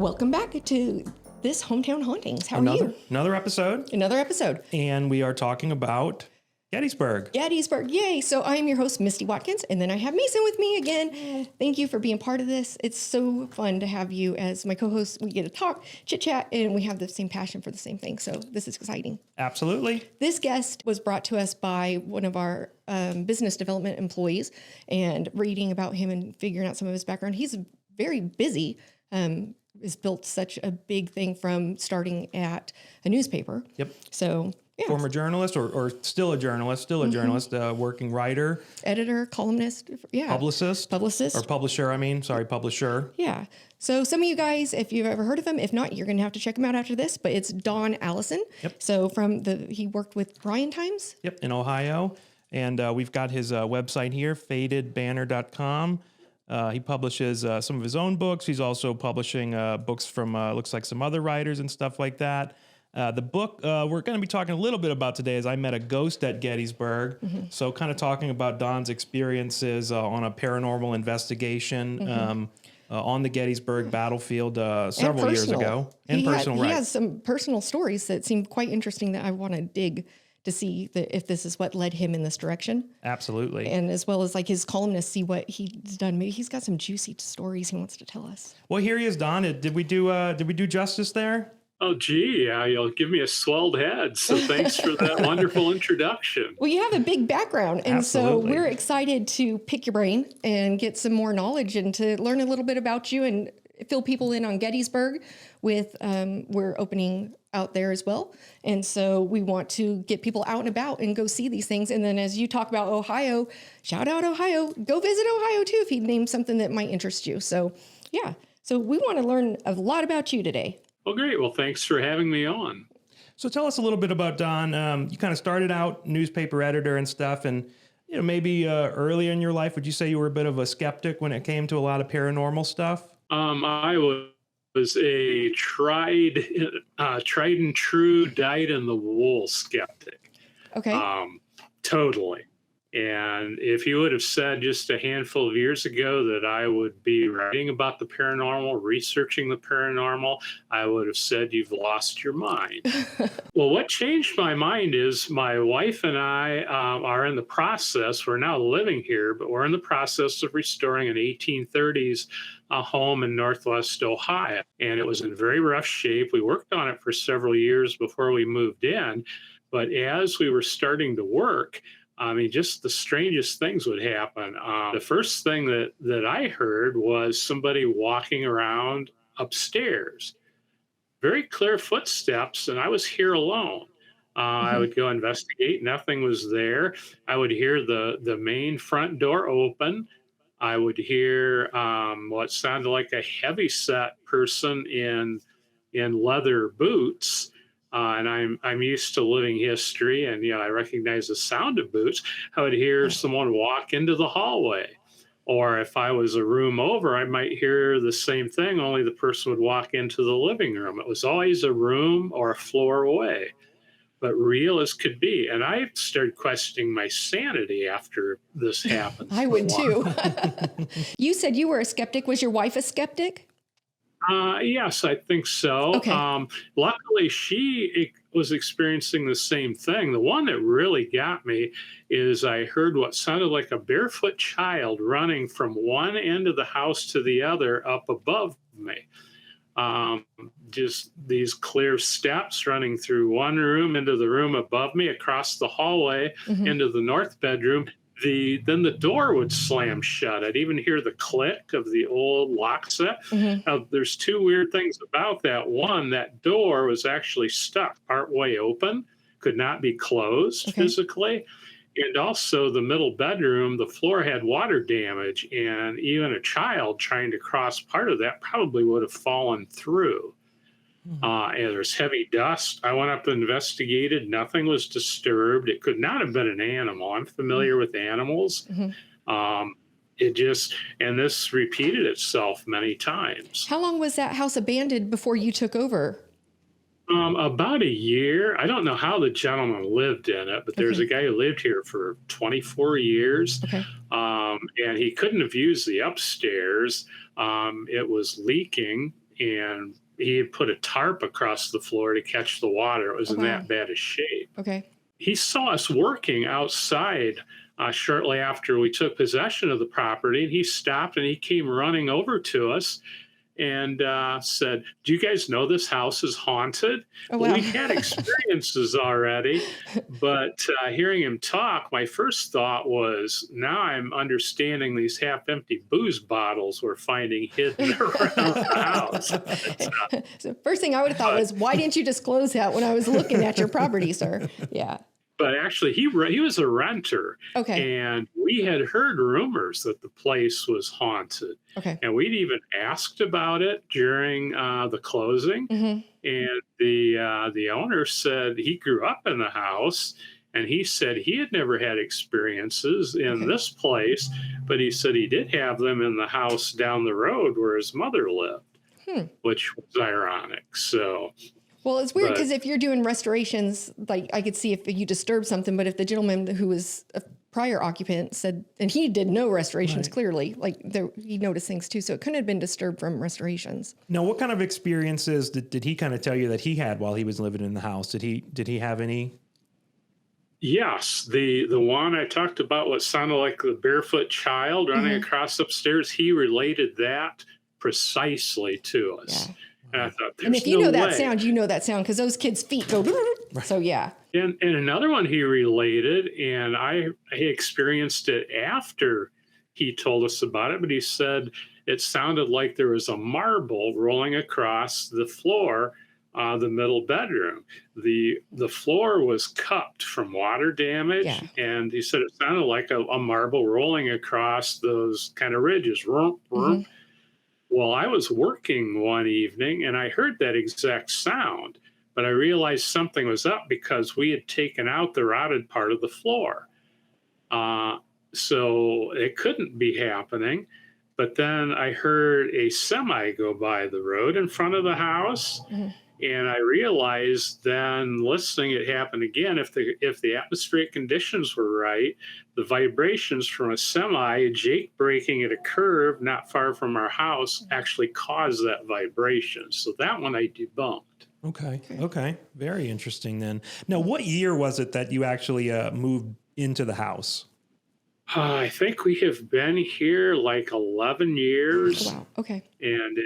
Welcome back to this Hometown Hauntings. How are you? Another episode. Another episode. And we are talking about Gettysburg. Gettysburg, yay. So I am your host, Misty Watkins, and then I have Mason with me again. Thank you for being part of this. It's so fun to have you as my co-host. We get to talk, chit-chat, and we have the same passion for the same thing. So this is exciting. Absolutely. This guest was brought to us by one of our business development employees, and reading about him and figuring out some of his background. He's very busy. Has built such a big thing from starting at a newspaper. Yep. So, yeah. Former journalist or still a journalist, working writer. Editor, columnist, yeah. Publicist. Or publisher. Yeah. So some of you guys, if you've ever heard of him, if not, you're going to have to check him out after this, but it's Don Allison. Yep. So he worked with Brian Times. Yep, in Ohio. And we've got his website here, fadedbanner.com. He publishes some of his own books. He's also publishing books from, looks like some other writers and stuff like that. The book we're going to be talking a little bit about today is I Met a Ghost at Gettysburg. Mm-hmm. So kind of talking about Don's experiences on a paranormal investigation on the Gettysburg battlefield several years ago. He has some personal stories that seem quite interesting that I want to dig to see if this is what led him in this direction. Absolutely. And as well as like his columnists, see what he's done. Maybe he's got some juicy stories he wants to tell us. Well, here he is, Don. Did we do justice there? Oh, gee, you'll give me a swelled head. So thanks for that wonderful introduction. Well, you have a big background. And Absolutely. So we're excited to pick your brain and get some more knowledge and to learn a little bit about you and fill people in on Gettysburg with, we're opening out there as well. And so we want to get people out and about and go see these things. And then as you talk about Ohio, shout out Ohio, go visit Ohio too, if you name something that might interest you. So yeah, so we want to learn a lot about you today. Well, great. Well, thanks for having me on. So tell us a little bit about Don. You kind of started out newspaper editor and stuff, and maybe earlier in your life, would you say you were a bit of a skeptic when it came to a lot of paranormal stuff? I was a tried and true, dyed-in-the-wool skeptic. Okay. Totally. And if you would have said just a handful of years ago that I would be writing about the paranormal, researching the paranormal, I would have said you've lost your mind. Well, what changed my mind is my wife and I are in the process, we're now living here, but we're in the process of restoring an 1830s home in Northwest Ohio. And it was in very rough shape. We worked on it for several years before we moved in. But as we were starting to work, just the strangest things would happen. The first thing that I heard was somebody walking around upstairs. Very clear footsteps, and I was here alone. I would go investigate. Nothing was there. I would hear the main front door open. I would hear what sounded like a heavy-set person in leather boots. And I'm used to living history, and I recognize the sound of boots. I would hear someone walk into the hallway, or if I was a room over, I might hear the same thing. Only the person would walk into the living room. It was always a room or a floor away, but real as could be. And I started questioning my sanity after this happened. I would too. You said you were a skeptic. Was your wife a skeptic? Yes, I think so. Okay. Luckily, she was experiencing the same thing. The one that really got me is I heard what sounded like a barefoot child running from one end of the house to the other up above me. Just these clear steps running through one room into the room above me, across the hallway into the north bedroom. Then the door would slam shut. I'd even hear the click of the old lock set. Now, there's two weird things about that. One, that door was actually stuck partway open, could not be closed physically. And also the middle bedroom, the floor had water damage, and even a child trying to cross part of that probably would have fallen through. And there's heavy dust. I went up and investigated. Nothing was disturbed. It could not have been an animal. I'm familiar with animals. And this repeated itself many times. How long was that house abandoned before you took over? About a year. I don't know how the gentleman lived in it, but there's a guy who lived here for 24 years. And he couldn't have used the upstairs. It was leaking. and he had put a tarp across the floor to catch the water. It was in that bad a shape. Okay. He saw us working outside shortly after we took possession of the property, and he stopped and he came running over to us and said, "Do you guys know this house is haunted?" Oh, Well, wow. we had experiences already, but hearing him talk, my first thought was, now I'm understanding these half-empty booze bottles we're finding hidden around the house. So first thing I would have thought was, why didn't you disclose that when I was looking at your property, sir? Yeah. But actually, he was a renter, Okay. and we had heard rumors that the place was haunted. Okay. And we'd even asked about it during the closing. Mm-hmm. And the owner said he grew up in the house, and he said he had never had experiences in this place, but he said he did have them in the house down the road where his mother lived, which was ironic. So. Well, it's weird because if you're doing restorations, like I could see if you disturb something, but if the gentleman who was a prior occupant said, and he did no restorations clearly, like he noticed things too, so it couldn't have been disturbed from restorations. Now, what kind of experiences did he kind of tell you that he had while he was living in the house? Did he have any? Yes, the one I talked about, what sounded like the barefoot child running across upstairs, he related that precisely to us. Yeah. And I thought, And there's if you no know that way. sound, you know that sound because those kids' feet go. So yeah. And another one he related, and I experienced it after he told us about it, but he said it sounded like there was a marble rolling across the floor, the middle bedroom. The floor was cupped from water damage, and he said it sounded like a marble rolling across those kind of ridges. Well, I was working one evening and I heard that exact sound, but I realized something was up because we had taken out the rotted part of the floor. So it couldn't be happening. But then I heard a semi go by the road in front of the house. And I realized then, listening, it happened again. If the atmospheric conditions were right, the vibrations from a semi, Jake braking at a curve not far from our house, actually caused that vibration. So that one I debunked. Okay. Very interesting then. Now, what year was it that you actually moved into the house? I think we have been here like 11 years. Oh, wow. Okay. And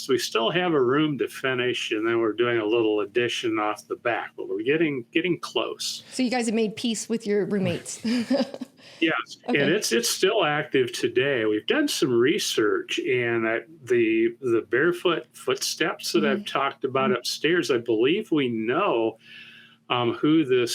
we still have a room to finish, and then we're doing a little addition off the back, but we're getting close. So you guys have made peace with your roommates. Yes, Okay. and it's still active today. We've done some research, and the barefoot footsteps that I've talked about upstairs, I believe we know who the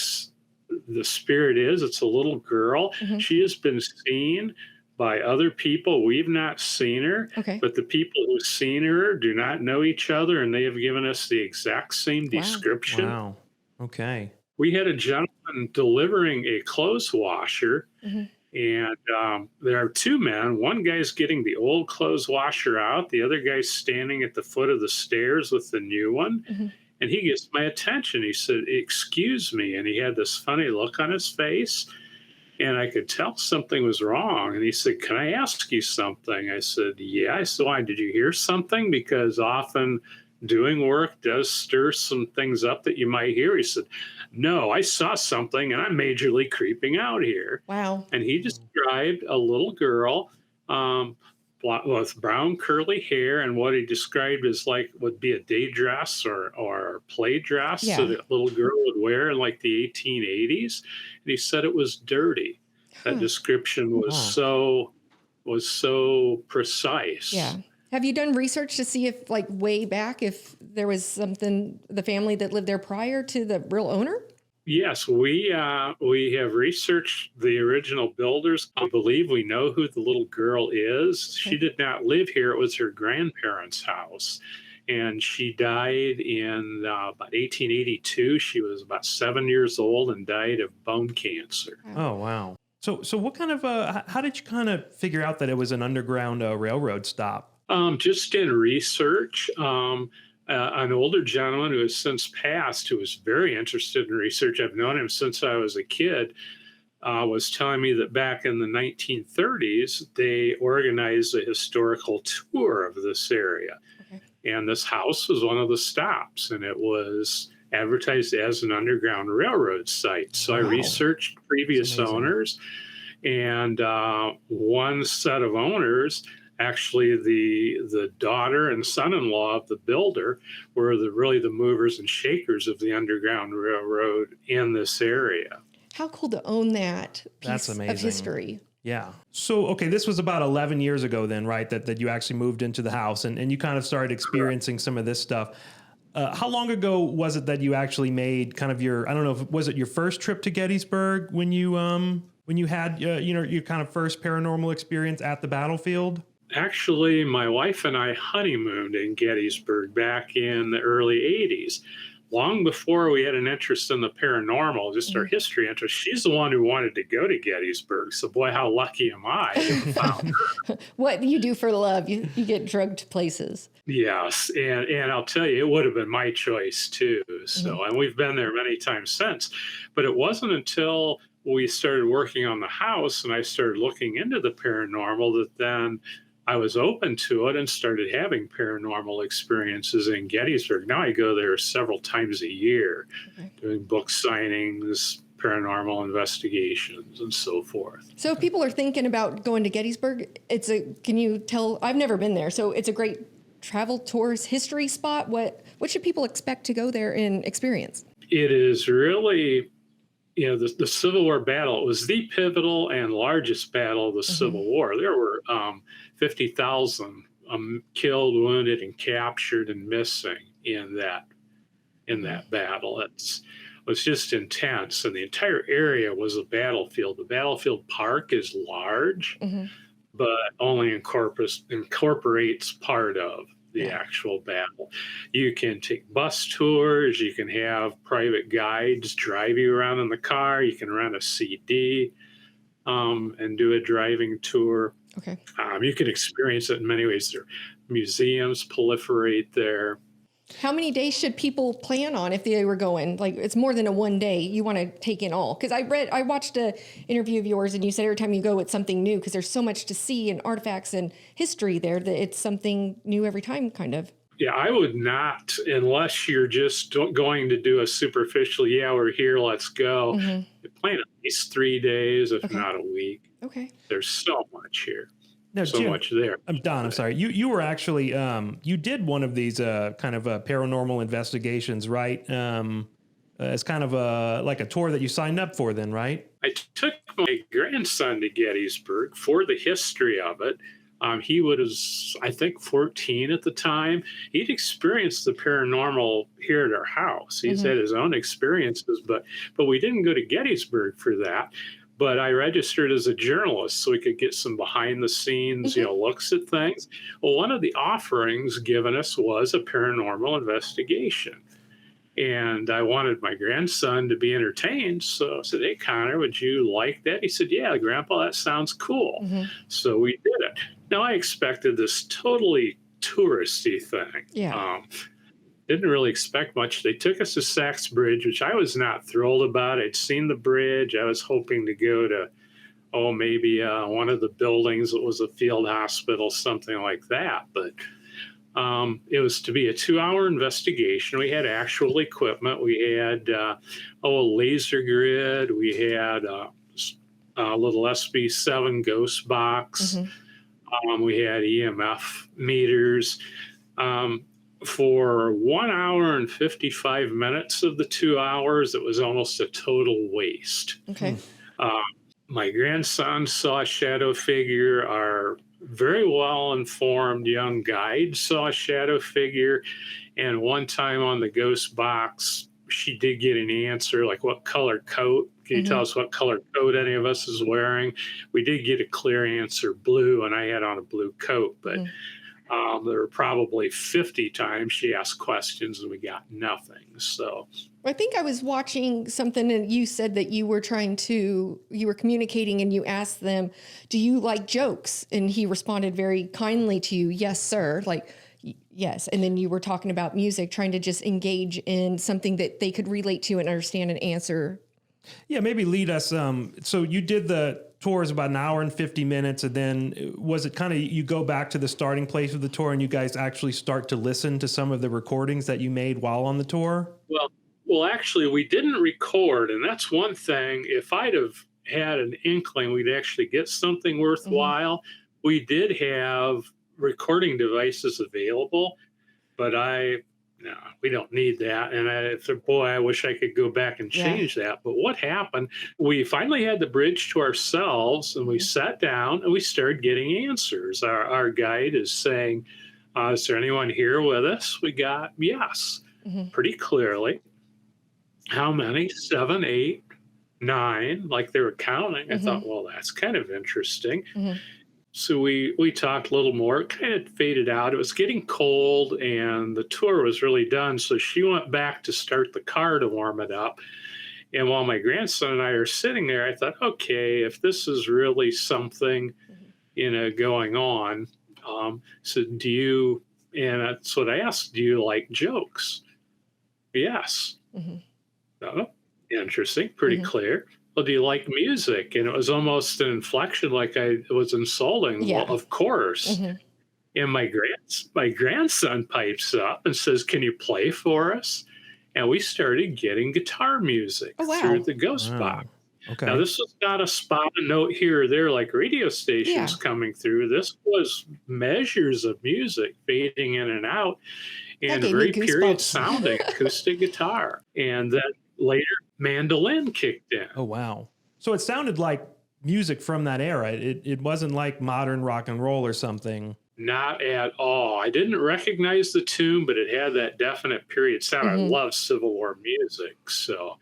spirit is. It's a little girl. She has been seen by other people. We've not seen her, but the people who've seen her do not know each other, and they have given us the exact same description. Wow. Okay. We had a gentleman delivering a clothes washer, and there are two men. One guy's getting the old clothes washer out. The other guy's standing at the foot of the stairs with the new one. And he gets my attention. He said, "Excuse me." And he had this funny look on his face. And I could tell something was wrong. And he said, "Can I ask you something?" I said, "Yeah." I said, "Why? Did you hear something?" Because often doing work does stir some things up that you might hear. He said, "No, I saw something and I'm majorly creeping out here." Wow. And he described a little girl with brown curly hair, and what he described as would be a day dress or a play dress that a little girl would wear in like the 1880s. And he said it was dirty. That description was so precise. Yeah. Have you done research to see if, like, way back, if there was something, the family that lived there prior to the real owner? Yes, we have researched the original builders. I believe we know who the little girl is. She did not live here. It was her grandparents' house. And she died in about 1882. She was about 7 years old and died of bone cancer. Oh, wow. So what kind of, how did you kind of figure out that it was an underground railroad stop? Just in research. An older gentleman who has since passed, who was very interested in research, I've known him since I was a kid, was telling me that back in the 1930s, they organized a historical tour of this area. And this house was one of the stops, and it was advertised as an Underground Railroad site. So I Wow. researched previous That's amazing. owners, and one set of owners, actually the daughter and son-in-law of the builder, were really the movers and shakers of the Underground Railroad in this area. How cool to own that That's piece of amazing. history. Yeah. So, okay, this was about 11 years ago then, right? That you actually moved into the house and you kind of started experiencing some of this stuff. How long ago was it that you actually made kind of your, I don't know, was it your first trip to Gettysburg when you had, your kind of first paranormal experience at the battlefield? Actually, my wife and I honeymooned in Gettysburg back in the early 80s. Long before we had an interest in the paranormal, just our history interest. She's the one who wanted to go to Gettysburg. So, boy, how lucky am I to have found her. What do you do for love? You get drugged to places. Yes, and I'll tell you, it would have been my choice too. So, and we've been there many times since. But it wasn't until we started working on the house and I started looking into the paranormal that then I was open to it and started having paranormal experiences in Gettysburg. Now I go there several times a year, doing book signings, paranormal investigations, and so forth. So if people are thinking about going to Gettysburg, can you tell, I've never been there, so it's a great travel tourist history spot. What should people expect to go there and experience? It is really, the Civil War battle. It was the pivotal and largest battle of the Civil War. There were 50,000 killed, wounded, and captured and missing in that battle. It was just intense, and the entire area was a battlefield. The battlefield park is large, but only incorporates part of the actual battle. You can take bus tours, you can have private guides drive you around in the car, you can rent a CD and do a driving tour. Okay. You can experience it in many ways. There museums proliferate there. How many days should people plan on if they were going? Like, it's more than a one day. You want to take in all. Because I watched an interview of yours, and you said every time you go, it's something new, because there's so much to see and artifacts and history there that it's something new every time, kind of. Yeah, I would not, unless you're just going to do a superficial, we're here, let's go. You plan at least 3 days, if not a week. Okay. There's so much here. No, so Jim, much there. Don, I'm sorry. You were actually, you did one of these kind of paranormal investigations, right? As kind of like a tour that you signed up for then, right? I took my grandson to Gettysburg for the history of it. He was, I think, 14 at the time. He'd experienced the paranormal here at our house. He's had his own experiences, but we didn't go to Gettysburg for that. But I registered as a journalist so we could get some behind the scenes, looks at things. Well, one of the offerings given us was a paranormal investigation. And I wanted my grandson to be entertained. So I said, hey, Connor, would you like that? He said, yeah, Grandpa, that sounds cool. So we did it. Now, I expected this totally touristy thing. Yeah. Didn't really expect much. They took us to Sachs Bridge, which I was not thrilled about. I'd seen the bridge. I was hoping to go to, maybe one of the buildings that was a field hospital, something like that. But it was to be a 2-hour investigation. We had actual equipment. We had a laser grid. We had a little SB7 ghost box. We had EMF meters. For 1 hour and 55 minutes of the 2 hours, it was almost a total waste. Okay. My grandson saw a shadow figure. Our very well-informed young guide saw a shadow figure. And one time on the ghost box, she did get an answer, like what color coat. Can you tell us what color coat any of us is wearing? We did get a clear answer, blue, and I had on a blue coat. But there were probably 50 times she asked questions and we got nothing. So I think I was watching something and you said that you were communicating and you asked them, do you like jokes? And he responded very kindly to you, yes, sir. Like, yes. And then you were talking about music, trying to just engage in something that they could relate to and understand and answer. Yeah, maybe lead us. So you did the tour is about an hour and 50 minutes. And then was it kind of, you go back to the starting place of the tour and you guys actually start to listen to some of the recordings that you made while on the tour? Well, actually, we didn't record. And that's one thing. If I'd have had an inkling we'd actually get something worthwhile, we did have recording devices available, but no, we don't need that. And I wish I could go back and change that. But what happened, we finally had the bridge to ourselves and we sat down and we started getting answers. Our guide is saying, is there anyone here with us? We got yes, pretty clearly. How many? 7, 8, 9, like they were counting. I thought, well, that's kind of interesting. So we talked a little more. It kind of faded out. It was getting cold and the tour was really done. So she went back to start the car to warm it up. And while my grandson and I are sitting there, I thought, okay, if this is really something, going on, so and that's what I asked, do you like jokes? Yes. Oh, interesting. Pretty clear. Well, do you like music? And it was almost an inflection like I was insulting. Yeah. Well, of course. And my grandson pipes up and says, can you play for us? And we started getting guitar music through the ghost box. Okay. Now, this was not a spot, a note here or there like radio stations coming through. This was measures of music fading in and out and very period sounding acoustic guitar. And then later, mandolin kicked in. Oh, wow. So it sounded like music from that era. It wasn't like modern rock and roll or something. Not at all. I didn't recognize the tune, but it had that definite period sound. I love Civil War music. So,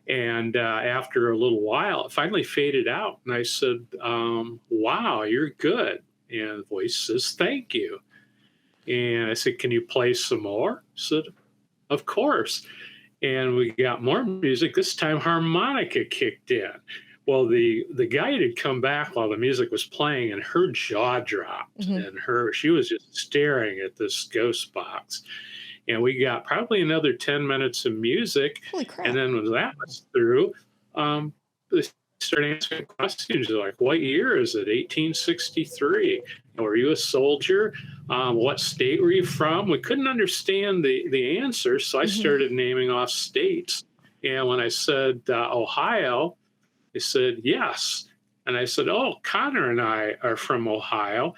and after a little while, it finally faded out. And I said, wow, you're good. And the voice says, thank you. And I said, can you play some more? I said, of course. And we got more music. This time harmonica kicked in. Well, the guide had come back while the music was playing and her jaw dropped and she was just staring at this ghost box. And we got probably another 10 minutes of music. Holy crap. And then when that was through, they started answering questions like, what year is it? 1863. Were you a soldier? What state were you from? We couldn't understand the answer, so I started naming off states. And when I said Ohio, they said yes. And I said, oh, Connor and I are from Ohio.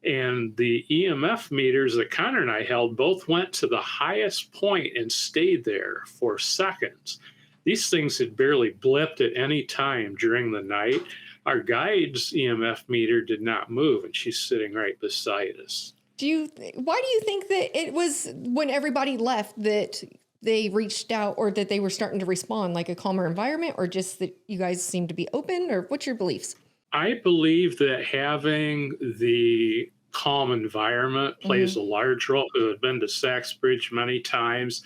And the EMF meters that Connor and I held both went to the highest point and stayed there for seconds. These things had barely blipped at any time during the night. Our guide's EMF meter did not move, and she's sitting right beside us. Why do you think that it was when everybody left that they reached out or that they were starting to respond, like a calmer environment, or just that you guys seemed to be open, or what's your beliefs? I believe that having the calm environment plays a large role. I've been to Saxbridge many times,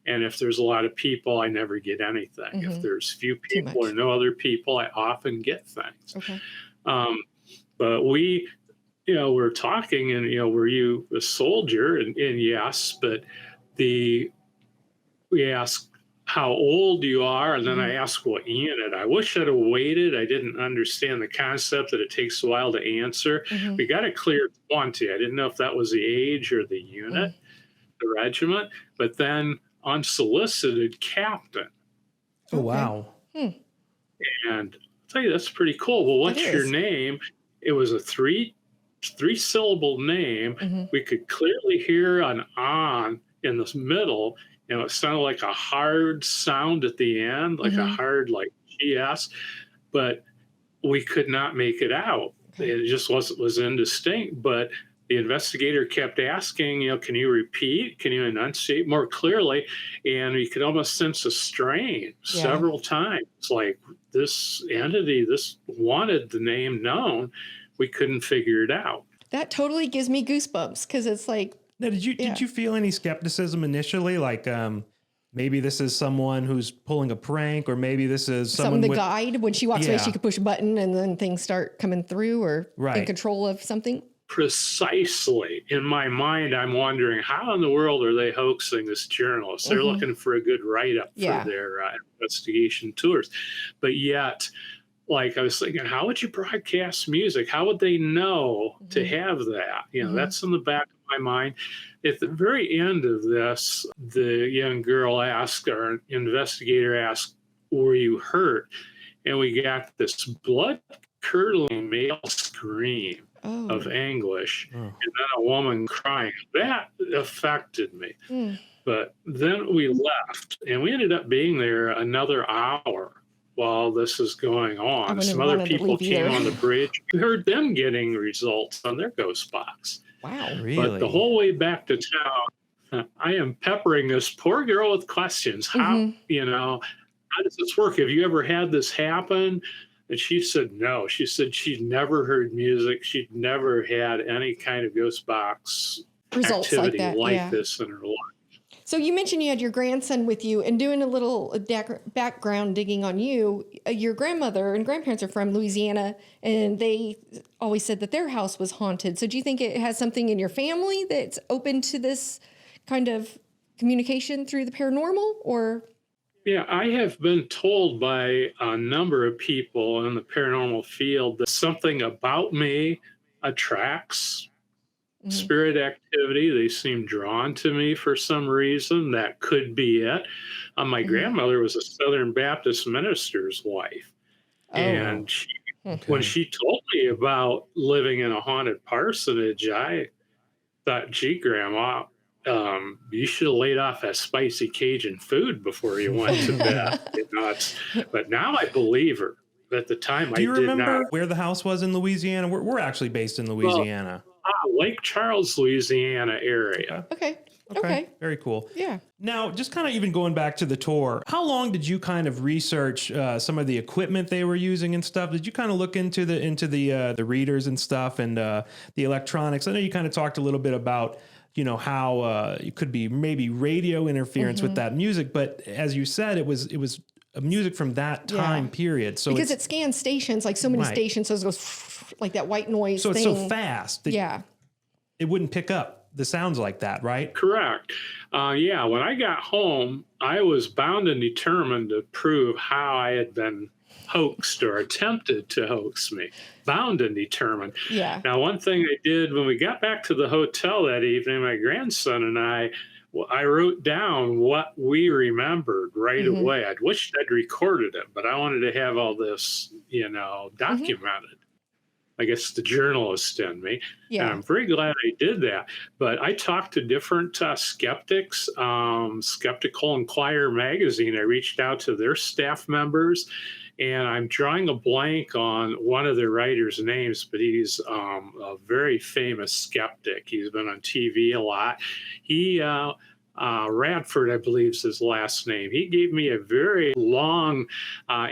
and if there's a lot of people, I never get anything. If there's few people or no other people, I often get things. Okay. But we, we're talking, and were you a soldier? And yes, but we asked how old you are, and then I asked what unit. I wish I'd have waited. I didn't understand the concept that it takes a while to answer. We got a clear 20. I didn't know if that was the age or the unit, the regiment, but then unsolicited captain. Oh, wow. And I'll tell you, that's pretty cool. Well, what's your name? It was a three-syllable name. We could clearly hear an on in the middle. It sounded like a hard sound at the end, like a hard, like GS, but we could not make it out. It just was indistinct. But the investigator kept asking, can you repeat? Can you enunciate more clearly? And you could almost sense a strain several times. Like this entity, this wanted the name known. We couldn't figure it out. That totally gives me goosebumps because it's like, now, did you feel any skepticism initially? Like maybe this is someone who's pulling a prank, or maybe this is someone the guide, when she walks away, she could push a button and then things start coming through, or in control of something? Precisely. In my mind, I'm wondering, how in the world are they hoaxing this journalist? They're looking for a good write-up for their investigation tours. But yet, like I was thinking, how would you broadcast music? How would they know to Mm-hmm. have that? You know, Mm-hmm. that's in the back of my mind. At the very end of this, the young girl asked, our investigator asked, were you hurt? And we got this blood curdling male scream of Oh. anguish, Oh. and then a woman crying. That affected me. Mm. But then we left, and we ended up being there another hour while this is going I on. wouldn't Some have other wanted to people leave came either. on the bridge. We heard them getting results on their ghost box. Wow. But Really? the whole way back to town, I am peppering this poor girl with questions. How, Mm-hmm. you know, how does this work? Have you ever had this happen? And she said no. She said she'd never heard music. She'd never had any kind of ghost box Results like activity that. like Yeah. this in her life. So you mentioned you had your grandson with you, and doing a little background digging on you. Your grandmother and grandparents are from Louisiana, and they always said that their house was haunted. So do you think it has something in your family that's open to this kind of communication through the paranormal, or? Yeah, I have been told by a number of people in the paranormal field that something about me attracts Mhm. spirit activity. They seem drawn to me for some reason. That could be it. My Mhm. grandmother was a Southern Baptist minister's wife. Oh. And when Okay. she told me about living in a haunted parsonage, I thought, gee, Grandma, you should have laid off that spicy Cajun food before you went to bed. You know, but now I believe her. At the time, Do I you did remember not. where the house was in Louisiana? We're actually based in Louisiana. Lake Charles, Louisiana area. Okay. Okay. Okay. Very cool. Yeah. Now, just kind of even going back to the tour, how long did you kind of research some of the equipment they were using and stuff? Did you kind of look into the readers and stuff and the electronics? I know you kind of talked a little bit about, you know, how it could be maybe radio interference with that music, but as you said, it was a music from that time Yeah. period. So Because it scans stations, like so many Right. stations, so it goes like that white noise so thing. it's so fast that Yeah. it wouldn't pick up the sounds like that, right? Correct. Yeah, when I got home, I was bound and determined to prove how I had been hoaxed or attempted to hoax me. Bound and determined. Yeah. Now, one thing I did when we got back to the hotel that evening, my grandson and I wrote down what we remembered right Mhm. away. I'd wished I'd recorded it, but I wanted to have all this, you know, documented. I guess the journalist in me. And Yeah. I'm very glad I did that. But I talked to different skeptics. Skeptical Inquirer magazine, I reached out to their staff members, and I'm drawing a blank on one of the writers' names, but he's a very famous skeptic. He's been on TV a lot. He Radford, I believe is his last name. He gave me a very long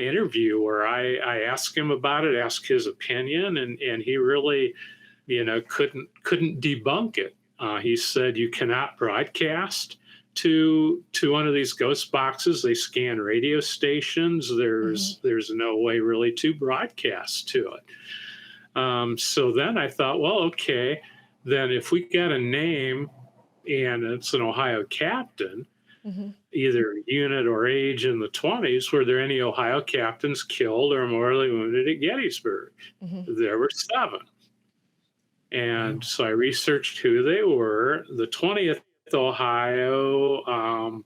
interview where I asked him about it, asked his opinion, and he really, you know, couldn't debunk it. He said you cannot broadcast to one of these ghost boxes. They scan radio stations. There's no way really to broadcast to it. So then I thought, well, okay, then if we got a name and it's an Ohio captain, Mhm. either unit or age in the 20s, were there any Ohio captains killed or mortally wounded at Gettysburg? Mhm. There were 7. And so I researched who they were. The 20th Ohio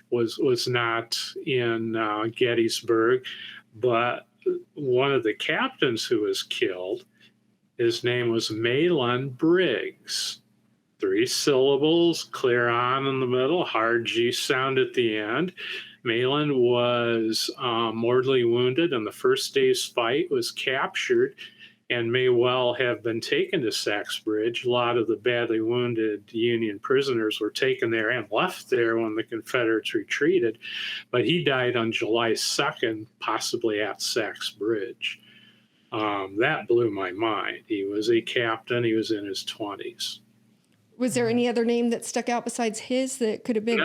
was not in Gettysburg, but one of the captains who was killed, his name was Malin Briggs. 3 syllables, clear on in the middle, hard G sound at the end. Malin was mortally wounded in the first day's fight, was captured, and may well have been taken to Saxbridge. A lot of the badly wounded Union prisoners were taken there and left there when the Confederates retreated, but he died on July 2nd, possibly at Saxbridge. That blew my mind. He was a captain. He was in his 20s. Was there any other name that stuck out besides his that could have been?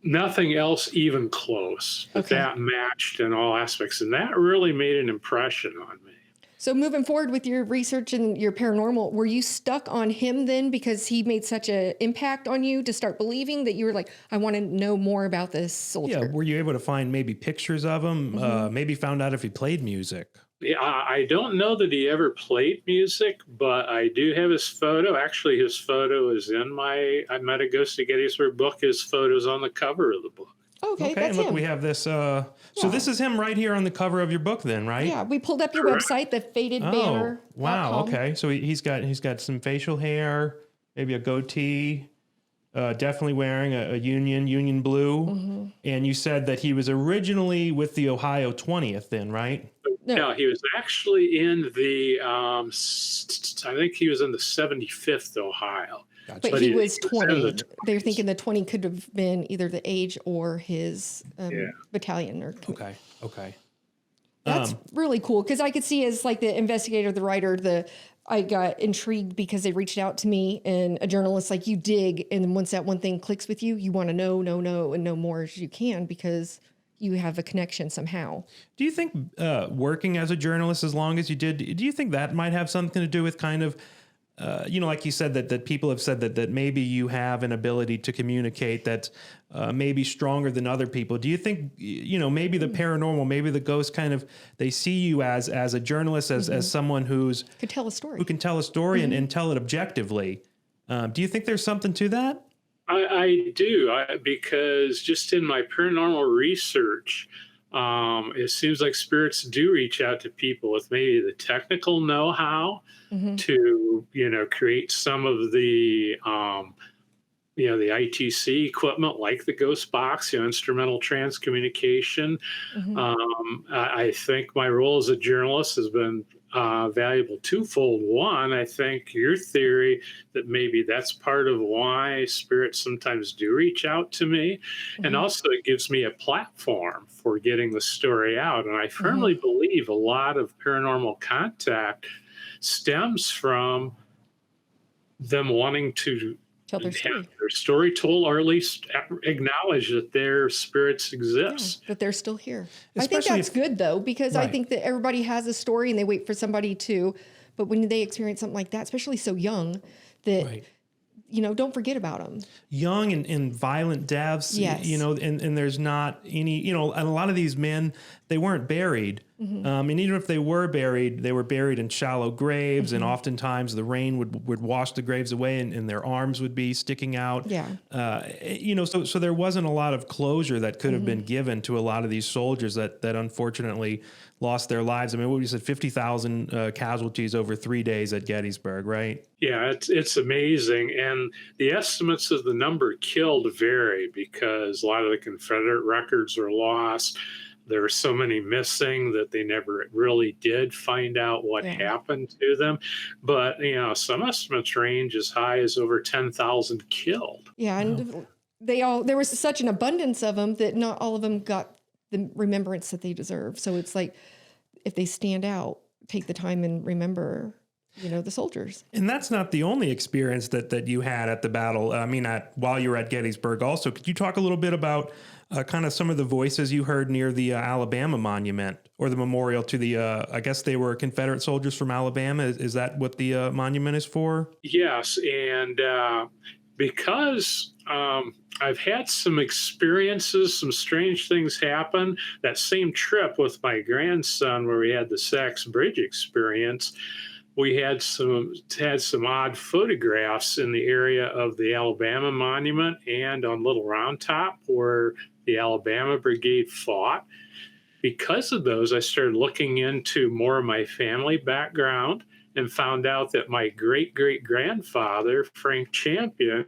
Nothing else even close, but Okay. that matched in all aspects. And that really made an impression on me. So moving forward with your research and your paranormal, were you stuck on him then because he made such an impact on you to start believing that you were like, I want to know more about this soldier? Yeah. Were you able to find maybe pictures of him? Maybe found out if he played music? Yeah, I don't know that he ever played music, but I do have his photo. Actually, his photo is in my I Met a Ghost at Gettysburg book. His photo's on the cover of the book. Okay, Okay, that's and look, him. we have this. So this is him right here on the cover of your book, then, right? Yeah, we pulled up your Correct. website, the Faded Oh, Banner. wow. Okay, so he's got some facial hair, maybe a goatee. Definitely wearing a Union blue. And you said that he was originally with the Ohio 20th, then, right? No, he was actually in the, I think he was in the 75th Ohio. Gotcha. But But he he- was he was in 20. the They're thinking the 20 could have been either the age or his battalion. Or Okay. That's really cool because I could see as like the investigator, the writer, I got intrigued because they reached out to me and a journalist like you dig. And then once that one thing clicks with you, you want to know, and know more as you can because you have a connection somehow. Do you think working as a journalist as long as you did, do you think that might have something to do with kind of, like you said, that people have said that maybe you have an ability to communicate that maybe stronger than other people. Do you think, maybe the paranormal, maybe the ghosts kind of, they see you as a journalist, as someone who Could tell a story. can tell a story and tell it objectively. Do you think there's something to that? I do, because just in my paranormal research, it seems like spirits do reach out to people with maybe the technical know-how to, create some of the, the ITC equipment like the ghost box, instrumental trans communication. I think my role as a journalist has been valuable twofold. One, I think your theory that maybe that's part of why spirits sometimes do reach out to me. And also it gives me a platform for getting the story out. And I firmly believe a lot of paranormal contact stems from them wanting to Tell their have story. their story told, or at least acknowledge that their spirits exist. That they're still here. I think Especially that's good though, because I think that everybody has a story and they wait for somebody to, but when they experience something like that, especially so young, that, don't forget about them. Young and violent deaths, Yes. And there's not any, and a lot of these men, they weren't buried. And even if they were buried in shallow graves, and oftentimes the rain would wash the graves away and their arms would be sticking out. Yeah. So there wasn't a lot of closure that could have been given to a lot of these soldiers that unfortunately lost their lives. I mean, what you said, 50,000 casualties over 3 days at Gettysburg, right? Yeah, it's amazing. And the estimates of the number killed vary because a lot of the Confederate records are lost. There are so many missing that they never really did find out what happened to them. But, some estimates range as high as over 10,000 killed. Yeah. And there was such an abundance of them that not all of them got the remembrance that they deserve. So it's like, if they stand out, take the time and remember, the soldiers. And that's not the only experience that you had at the battle. I mean, while you were at Gettysburg also, could you talk a little bit about kind of some of the voices you heard near the Alabama monument or the memorial to the, I guess they were Confederate soldiers from Alabama. Is that what the monument is for? Yes. And because I've had some experiences, some strange things happen. That same trip with my grandson where we had the Sachs Bridge experience, we had some odd photographs in the area of the Alabama monument and on Little Round Top where the Alabama Brigade fought. Because of those, I started looking into more of my family background and found out that my great-great-grandfather, Frank Champion,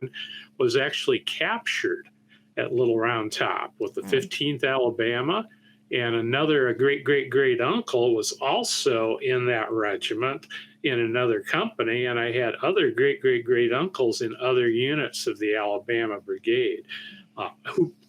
was actually captured at Little Round Top with the 15th Alabama. And a great-great-great uncle was also in that regiment in another company. And I had other great-great-great uncles in other units of the Alabama Brigade.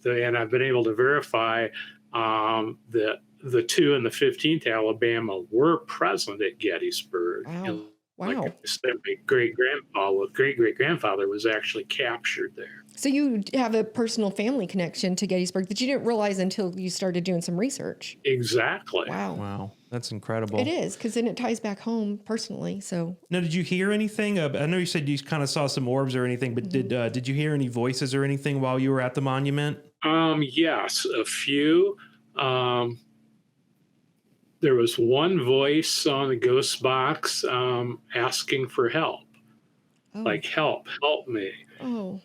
And I've been able to verify that the 2 and the 15th Alabama were present at Gettysburg. Wow. And Wow. like I said, my great-great-grandfather was actually captured there. So you have a personal family connection to Gettysburg that you didn't realize until you started doing some research. Exactly. Wow. Wow, that's incredible. It is, because then it ties back home personally. So Now, did you hear anything? I know you said you kind of saw some orbs or anything, but did you hear any voices or anything while you were at the monument? Yes, a few. There was one voice on the ghost box asking for help, like help me. Oh.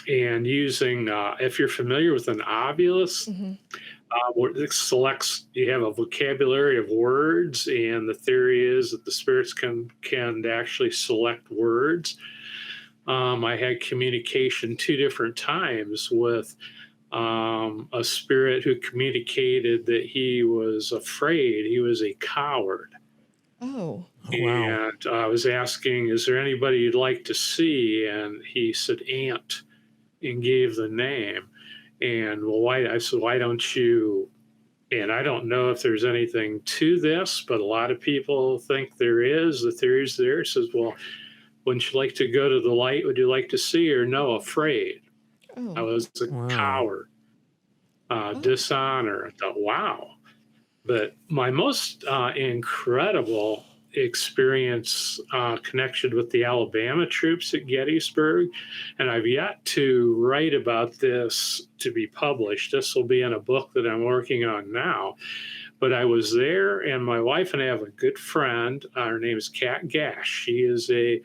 And using, if you're familiar with an obulus, where it selects, you have a vocabulary of words, and the theory is that the spirits can actually select words. I had communication 2 different times with a spirit who communicated that he was afraid, he was a coward. Oh. Wow. And I was asking, is there anybody you'd like to see? And he said, Aunt, and gave the name. And I said, why don't you? And I don't know if there's anything to this, but a lot of people think there is. The theory's there. It says, well, wouldn't you like to go to the light? Would you like to see her? No, afraid. Oh. I was a coward. Dishonor. I thought, wow. But my most incredible experience connection with the Alabama troops at Gettysburg, and I've yet to write about this to be published. This will be in a book that I'm working on now. But I was there, and my wife and I have a good friend. Her name is Kat Gash. She is a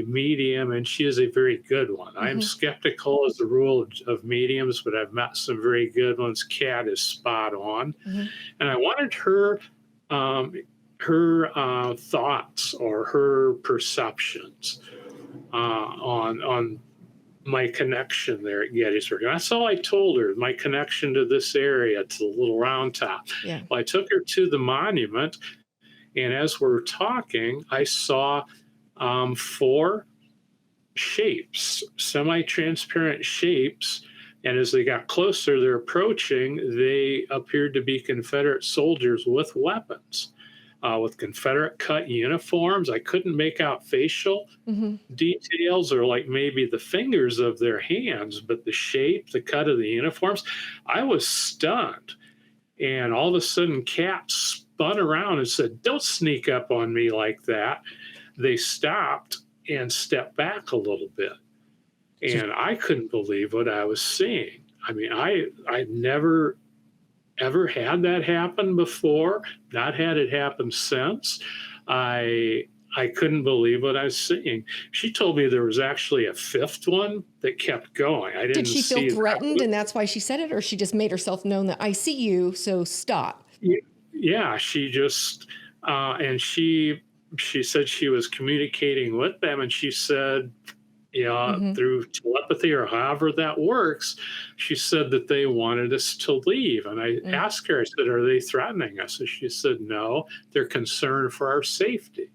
medium, and she is a very good one. I'm skeptical as a rule of mediums, but I've met some very good ones. Kat is spot on. And I wanted her thoughts or her perceptions on my connection there at Gettysburg. And that's all I told her, my connection to this area, to the Little Round Top. Yeah. Well, I took her to the monument, and as we're talking, I saw 4 shapes, semi-transparent shapes. And as they got closer, they're approaching, they appeared to be Confederate soldiers with weapons, with Confederate cut uniforms. I couldn't make out facial details or like maybe the fingers of their hands, but the shape, the cut of the uniforms, I was stunned. And all of a sudden, Kat spun around and said, "Don't sneak up on me like that." They stopped and stepped back a little bit. And I couldn't believe what I was seeing. I mean, I'd never, ever had that happen before, not had it happen since. I couldn't believe what I was seeing. She told me there was actually a 5th one that kept going. I didn't Did she see feel threatened and that's why she said it, or she just made herself known that I see you, so stop? Yeah, she just, and she said she was communicating with them, and she said, through telepathy or however that works, she said that they wanted us to leave. And I asked her, I said, are they threatening us? And she said, no, they're concerned for our safety.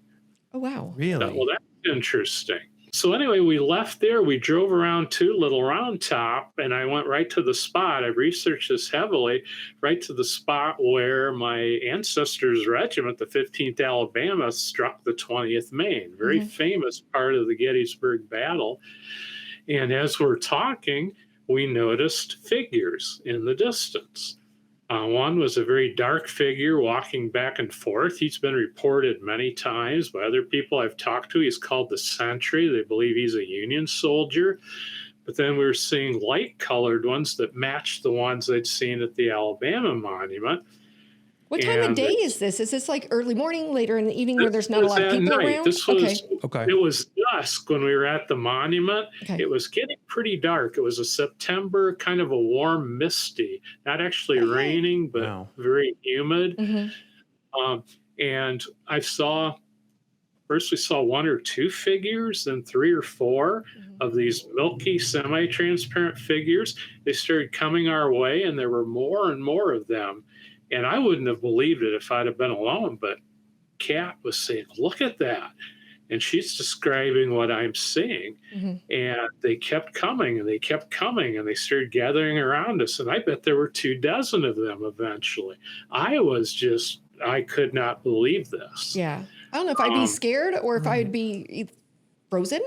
Oh, wow. Really? Well, that's interesting. So anyway, we left there. We drove around to Little Round Top, and I went right to the spot. I researched this heavily, right to the spot where my ancestors' regiment, the 15th Alabama, struck the 20th Maine, very famous part of the Gettysburg battle. And as we're talking, we noticed figures in the distance. One was a very dark figure walking back and forth. He's been reported many times by other people I've talked to. He's called the Sentry. They believe he's a Union soldier. But then we were seeing light-colored ones that matched the ones they'd seen at the Alabama monument. What time of day is this? Is this like early morning, later in the evening where there's not a lot of people around? This was, It was dusk when we were at the monument. Okay. It was getting pretty dark. It was a September, kind of a warm, misty, not actually raining, but very humid. And I saw, first we saw 1 or 2 figures, then 3 or 4 of these milky, semi-transparent figures. They started coming our way, and there were more and more of them. And I wouldn't have believed it if I'd have been alone, but Kat was saying, look at that. And she's describing what I'm seeing. And they kept coming, and they kept coming, and they started gathering around us. And I bet there were 24 of them eventually. I could not believe this. Yeah. I don't know if I'd be scared or if I'd be frozen.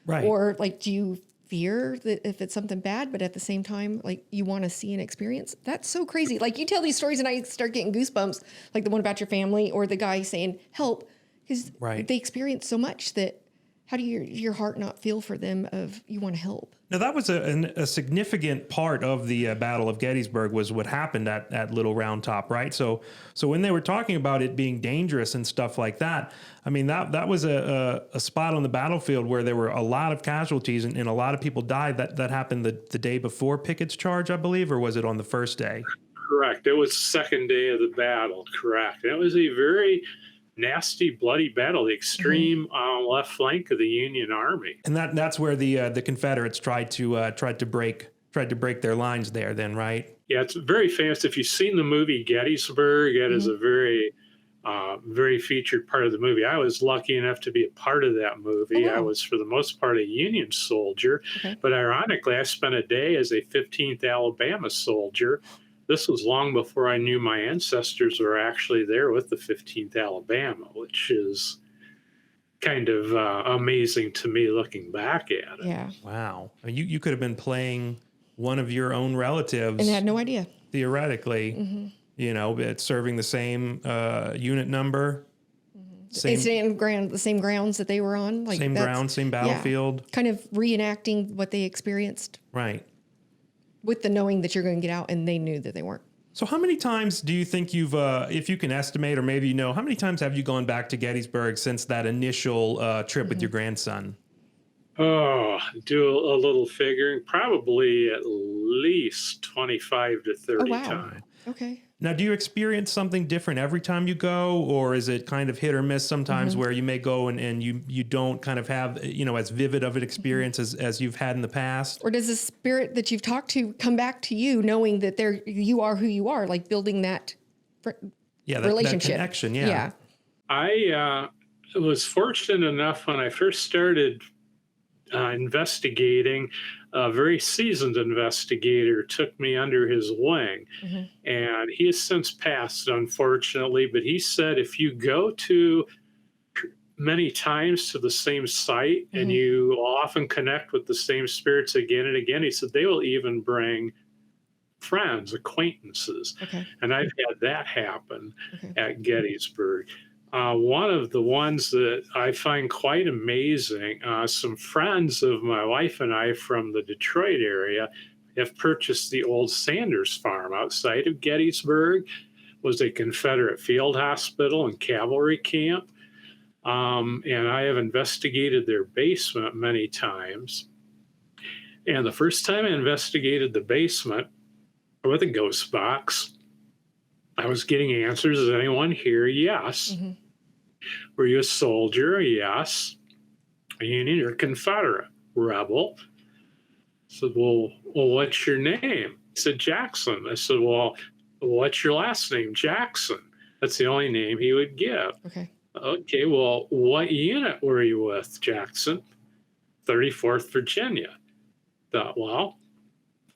Right. Or like, do you fear that if it's something bad, but at the same time, like you want to see and experience? That's so crazy. Like you tell these stories and I start getting goosebumps, like the one about your family or the guy saying help, because Right. they experience so much that how do your heart not feel for them of you want to help? Now that was a significant part of the Battle of Gettysburg was what happened at Little Round Top, right? So when they were talking about it being dangerous and stuff like that, I mean that was a spot on the battlefield where there were a lot of casualties and a lot of people died. That happened the day before Pickett's charge, I believe, or was it on the first day? Correct. It was the second day of the battle. Correct. It was a very nasty, bloody battle, the extreme left flank of the Union Army. And that's where the Confederates tried to break their lines there. Then, right? Yeah, it's very famous. If you've seen the movie Gettysburg, it is a very, very featured part of the movie. I was lucky enough to be a part of that movie. Oh, wow. I was, for the most part, a Union soldier. Okay. But ironically, I spent a day as a 15th Alabama soldier. This was long before I knew my ancestors were actually there with the 15th Alabama, which is kind of amazing to me looking back at it. Yeah. Wow. I mean, you could have been playing one of your own relatives And had no idea. theoretically. You know, it's serving the same unit number, They stand the same grounds that they were on. Like same ground, same battlefield. Kind of reenacting what they experienced Right. with the knowing that you're going to get out, and they knew that they weren't. So how many times do you think you've, if you can estimate, or maybe you know, how many times have you gone back to Gettysburg since that initial trip with your grandson? Oh, do a little figuring, probably at least 25 to 30 times. Okay. Now, do you experience something different every time you go, or is it kind of hit or miss sometimes where you may go and you don't kind of have, you know, as vivid of an experience as you've had in the past? Or does the spirit that you've talked to come back to you knowing that you are who you are, like building that relationship? That connection, yeah. I was fortunate enough when I first started investigating. A very seasoned investigator took me under his wing, and he has since passed, unfortunately. But he said if you go to many times to the same site and you often connect with the same spirits again and again, he said they will even bring friends, acquaintances. Okay. And I've had that happen at Gettysburg. One of the ones that I find quite amazing, some friends of my wife and I from the Detroit area have purchased the old Sanders Farm outside of Gettysburg. It was a Confederate field hospital and cavalry camp. And I have investigated their basement many times. And the first time I investigated the basement with a ghost box, I was getting answers. Is anyone here? Yes. Were you a soldier? Yes. A Union or Confederate? Rebel. I said, well, what's your name? He said, Jackson. I said, well, what's your last name? Jackson. That's the only name he would give. Okay, well, what unit were you with, Jackson? 34th Virginia. Thought, well,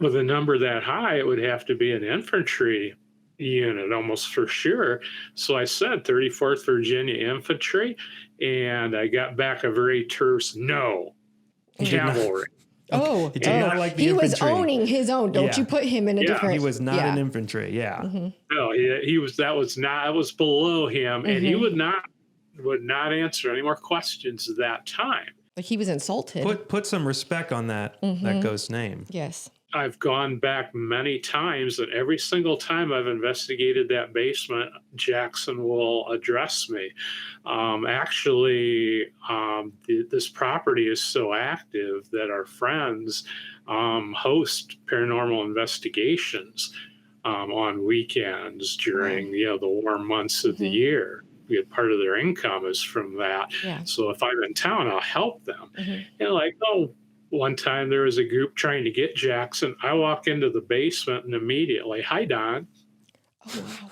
with a number that high, it would have to be an infantry unit almost for sure. So I said 34th Virginia Infantry, and I got back a very terse no. Cavalry. Oh, he did not like the he infantry. was owning his own. Don't you put him in a different. He was not an infantry. Yeah. No, he was. That was below him, and he would not answer any more questions at that time. Like he was insulted. Put some respect on that ghost's name. Yes. I've gone back many times, and every single time I've investigated that basement, Jackson will address me. This property is so active that our friends host paranormal investigations on weekends during the warm months of the year. Part of their income is from that. Yeah. So if I'm in town, I'll help them. And one time there was a group trying to get Jackson. I walk into the basement and immediately, hi, Don. Oh, wow.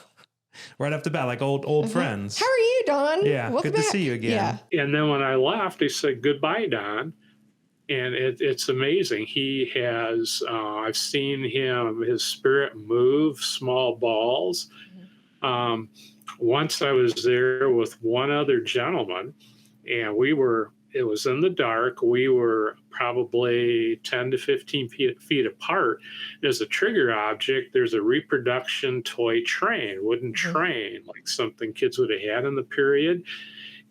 Right off the bat, like old friends. How are you, Don? Yeah, Welcome good back. to see you again. Yeah. And then when I left, he said, goodbye, Don. And it's amazing. He has, I've seen his spirit move small balls. Once I was there with one other gentleman, and we were it was in the dark. We were probably 10 to 15 feet apart. As a trigger object, there's a reproduction toy train, wooden train, like something kids would have had in the period.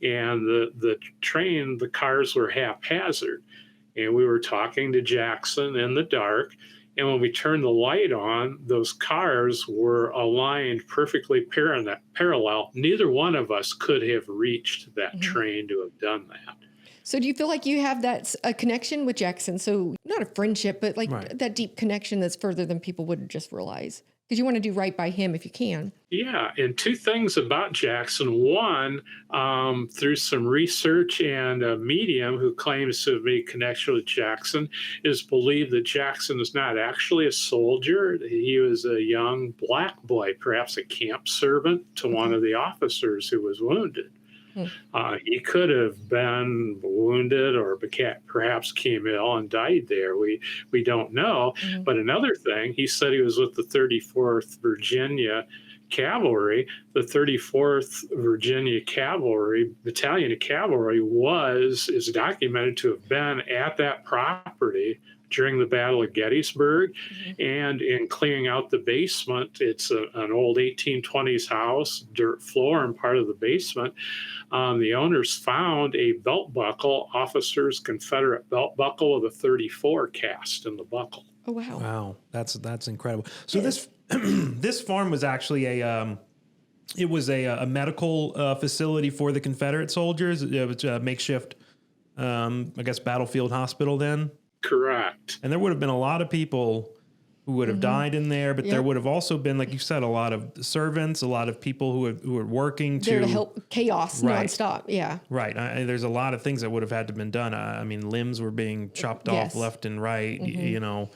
And the train, the cars were haphazard. And we were talking to Jackson in the dark. And when we turned the light on, those cars were aligned perfectly parallel. Neither one of us could have reached that train to have done that. So do you feel like you have a connection with Jackson? So not a friendship, but like that deep connection that's further than people would just realize. Because you want to do right by him if you can. Yeah, and two things about Jackson. One, through some research, and a medium who claims to have made connection with Jackson is believed that Jackson is not actually a soldier. He was a young black boy, perhaps a camp servant to one of the officers who was wounded. He could have been wounded or perhaps came ill and died there. We don't know. But another thing, he said he was with the 34th Virginia Cavalry. The 34th Virginia Cavalry, Battalion of Cavalry is documented to have been at that property during the Battle of Gettysburg, and in clearing out the basement. It's an old 1820s house, dirt floor and part of the basement. The owners found a belt buckle, officer's Confederate belt buckle with a 34 cast in the buckle. Oh, wow. Wow. That's incredible. So this this farm was actually a medical facility for the Confederate soldiers. It was a makeshift, I guess, battlefield hospital then. Correct. And there would have been a lot of people who would have died in there, but there would have also been, like you said, a lot of servants, a lot of people who were working there to help chaos nonstop. Yeah. Right. There's a lot of things that would have had to been done. I mean, limbs were being chopped off left and right, you know.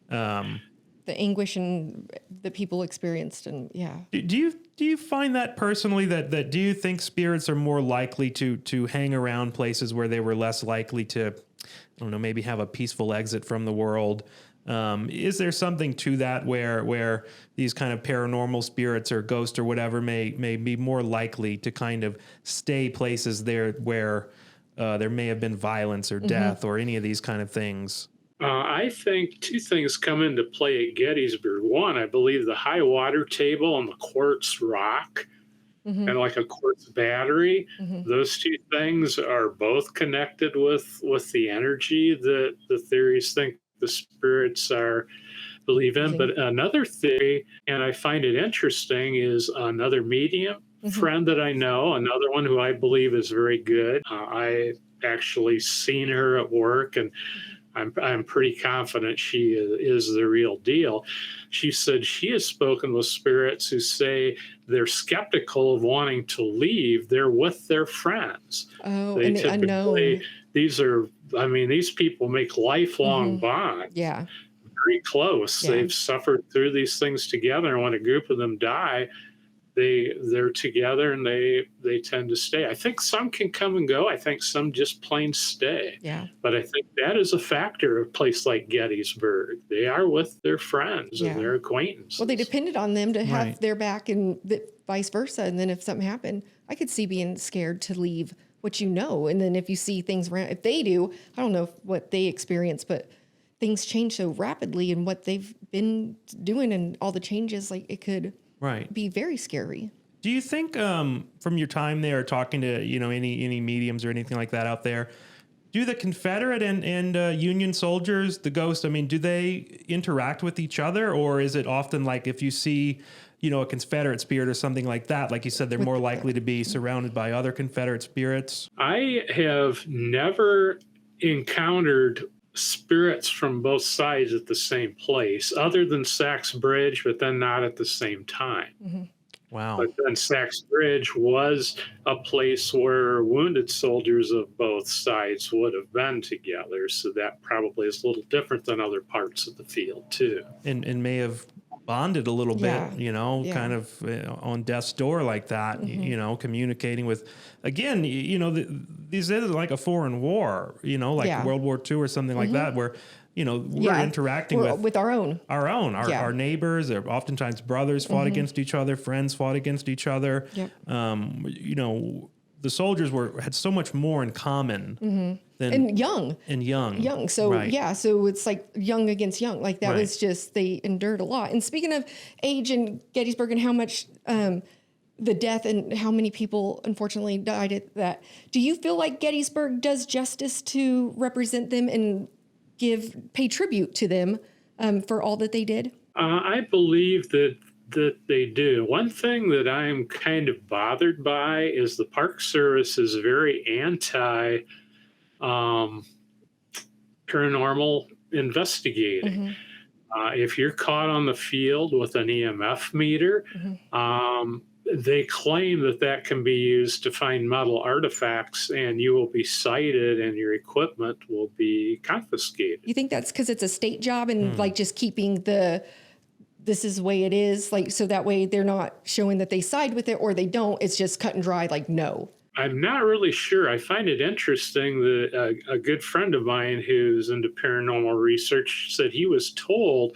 The anguish and the people experienced, and Do you find that personally that do you think spirits are more likely to hang around places where they were less likely to, I don't know, maybe have a peaceful exit from the world? Is there something to that where these kind of paranormal spirits or ghosts or whatever may be more likely to kind of stay places there where there may have been violence or death or any of these kind of things? I think two things come into play at Gettysburg. One, I believe the high water table and the quartz rock and like a quartz battery, those two things are both connected with the energy that the theories think the spirits believe in. But another theory, and I find it interesting, is another medium friend that I know, another one who I believe is very good. I actually seen her at work, and I'm pretty confident she is the real deal. She said she has spoken with spirits who say they're skeptical of wanting to leave. They're with their friends. Oh, and the unknown. These people make lifelong bonds. Yeah. Very close. Yeah. They've suffered through these things together. And when a group of them die, they're together and they tend to stay. I think some can come and go. I think some just plain stay. Yeah. But I think that is a factor of a place like Gettysburg. They are with their friends and their acquaintances. Well, they depended on them to have their back, and vice versa. And then if something happened, I could see being scared to leave what you know. And then if you see things around, if they do, I don't know what they experience, but things change so rapidly, and what they've been doing and all the changes, like it could be very scary. Do you think from your time there talking to, any mediums or anything like that out there, do the Confederate and Union soldiers, the ghosts, do they interact with each other? Or is it often like if you see, a Confederate spirit or something like that, like you said, they're more likely to be surrounded by other Confederate spirits? I have never encountered spirits from both sides at the same place, other than Sachs Bridge, but then not at the same time. Wow. But then Sachs Bridge was a place where wounded soldiers of both sides would have been together. So that probably is a little different than other parts of the field, too. And may have bonded a little bit, kind of on death's door like that, communicating with, again, this is like a foreign war, like World War II or something like that, where, we're interacting with our own, our neighbors, or oftentimes brothers fought against each other, friends fought against each other. the soldiers had so much more in common than And young. Young. So Right. yeah, so it's like young against young. Like that was just, they endured a lot. And speaking of age and Gettysburg and how much the death and how many people unfortunately died at that, do you feel like Gettysburg does justice to represent them and pay tribute to them for all that they did? I believe that they do. One thing that I'm kind of bothered by is the Park Service is very anti paranormal investigating. If you're caught on the field with an EMF meter, they claim that can be used to find metal artifacts, and you will be cited and your equipment will be confiscated. You think that's because it's a state job and like just keeping this is the way it is, like, so that way they're not showing that they side with it or they don't. It's just cut and dry, like, no. I'm not really sure. I find it interesting that a good friend of mine who's into paranormal research said he was told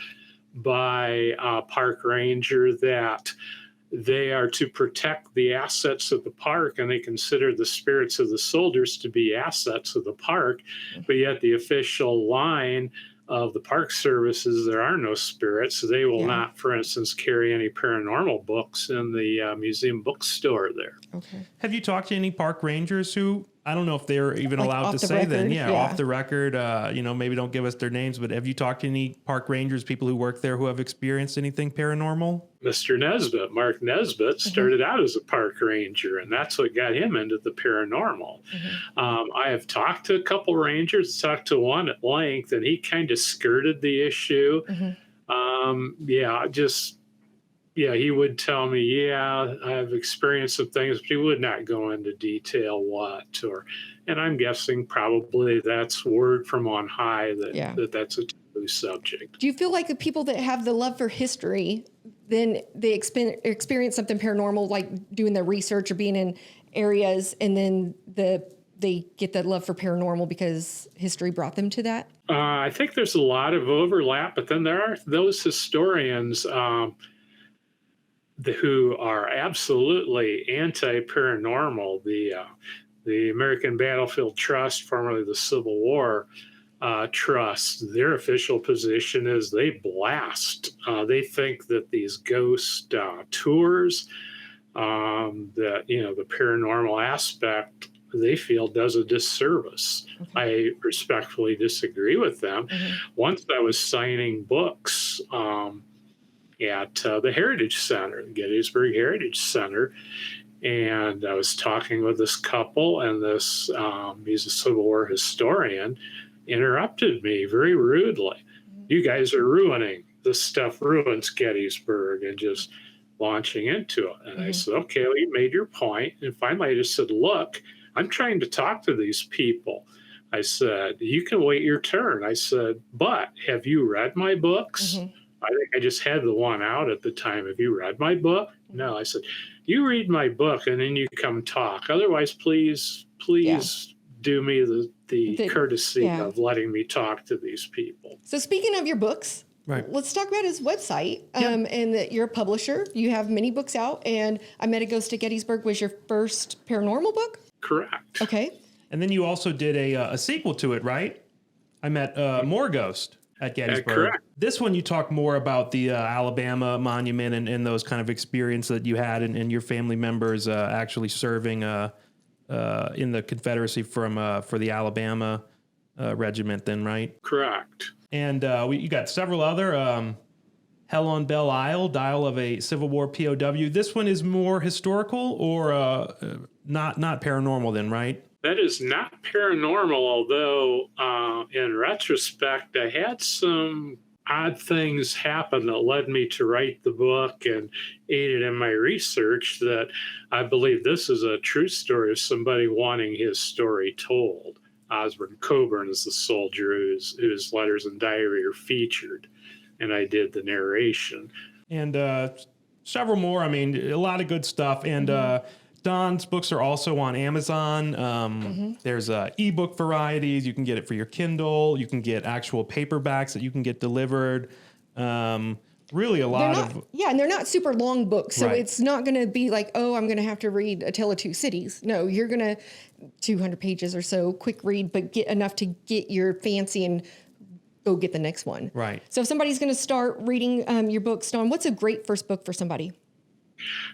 by a park ranger that they are to protect the assets of the park, and they consider the spirits of the soldiers to be assets of the park. But yet the official line of the Park Services, there are no spirits. So they will not, for instance, carry any paranormal books in the museum bookstore there. Okay. Have you talked to any park rangers who, I don't know if they're even Like allowed off to the say record? then, Yeah. off the record, maybe don't give us their names, but have you talked to any park rangers, people who work there who have experienced anything paranormal? Mr. Nesbitt, Mark Nesbitt, started out as a park ranger, and that's what got him into the paranormal. I have talked to a couple rangers, talked to one at length, and he kind of skirted the issue. He would tell me, I've experienced some things, but he would not go into detail what, and I'm guessing probably that's word from on high that's a taboo subject. Do you feel like the people that have the love for history, then they experience something paranormal, like doing their research or being in areas, and then they get that love for paranormal because history brought them to that? I think there's a lot of overlap, but then there are those historians who are absolutely anti-paranormal. The American Battlefield Trust, formerly the Civil War Trust, their official position is they blast. They think that these ghost tours, the paranormal aspect, they feel does a disservice. I respectfully disagree with them. Once I was signing books at the Heritage Center, the Gettysburg Heritage Center, and I was talking with this couple, and this he's a Civil War historian, interrupted me very rudely. You guys are ruining this stuff, ruins Gettysburg, and just launching into it. And I said, okay, well, you made your point. And finally I just said, look, I'm trying to talk to these people. I said, you can wait your turn. I said, but have you read my books? I think I just had the one out at the time. Have you read my book? No. I said, you read my book and then you come talk. Otherwise, please do me the courtesy of letting me talk to these people. So speaking of your books, let's talk about his website. And that you're a publisher. You have many books out. And I Met a Ghost at Gettysburg was your first paranormal book? Correct. Okay. And then you also did a sequel to it, right? I Met More Ghost at Gettysburg. Correct. This one you talk more about the Alabama monument and those kind of experience that you had and your family members actually serving in the Confederacy for the Alabama regiment then, right? Correct. And you got several other, Hell on Belle Isle, Dial of a Civil War POW. This one is more historical or not paranormal then, right? That is not paranormal, although in retrospect, I had some odd things happen that led me to write the book and aided in my research that I believe this is a true story of somebody wanting his story told. Osborne Coburn is the soldier whose letters and diary are featured, and I did the narration. And several more. I mean, a lot of good stuff. And Don's books are also on Amazon. There's ebook varieties. You can get it for your Kindle. You can get actual paperbacks that you can get delivered. really a They're lot not, of. yeah, and they're not super long books, so Right. it's not going to be like, oh, I'm going to have to read A Tale of Two Cities. No, you're going to 200 pages or so, quick read, but get enough to get your fancy and go get the next one. Right. So if somebody's going to start reading your books, Don, what's a great first book for somebody?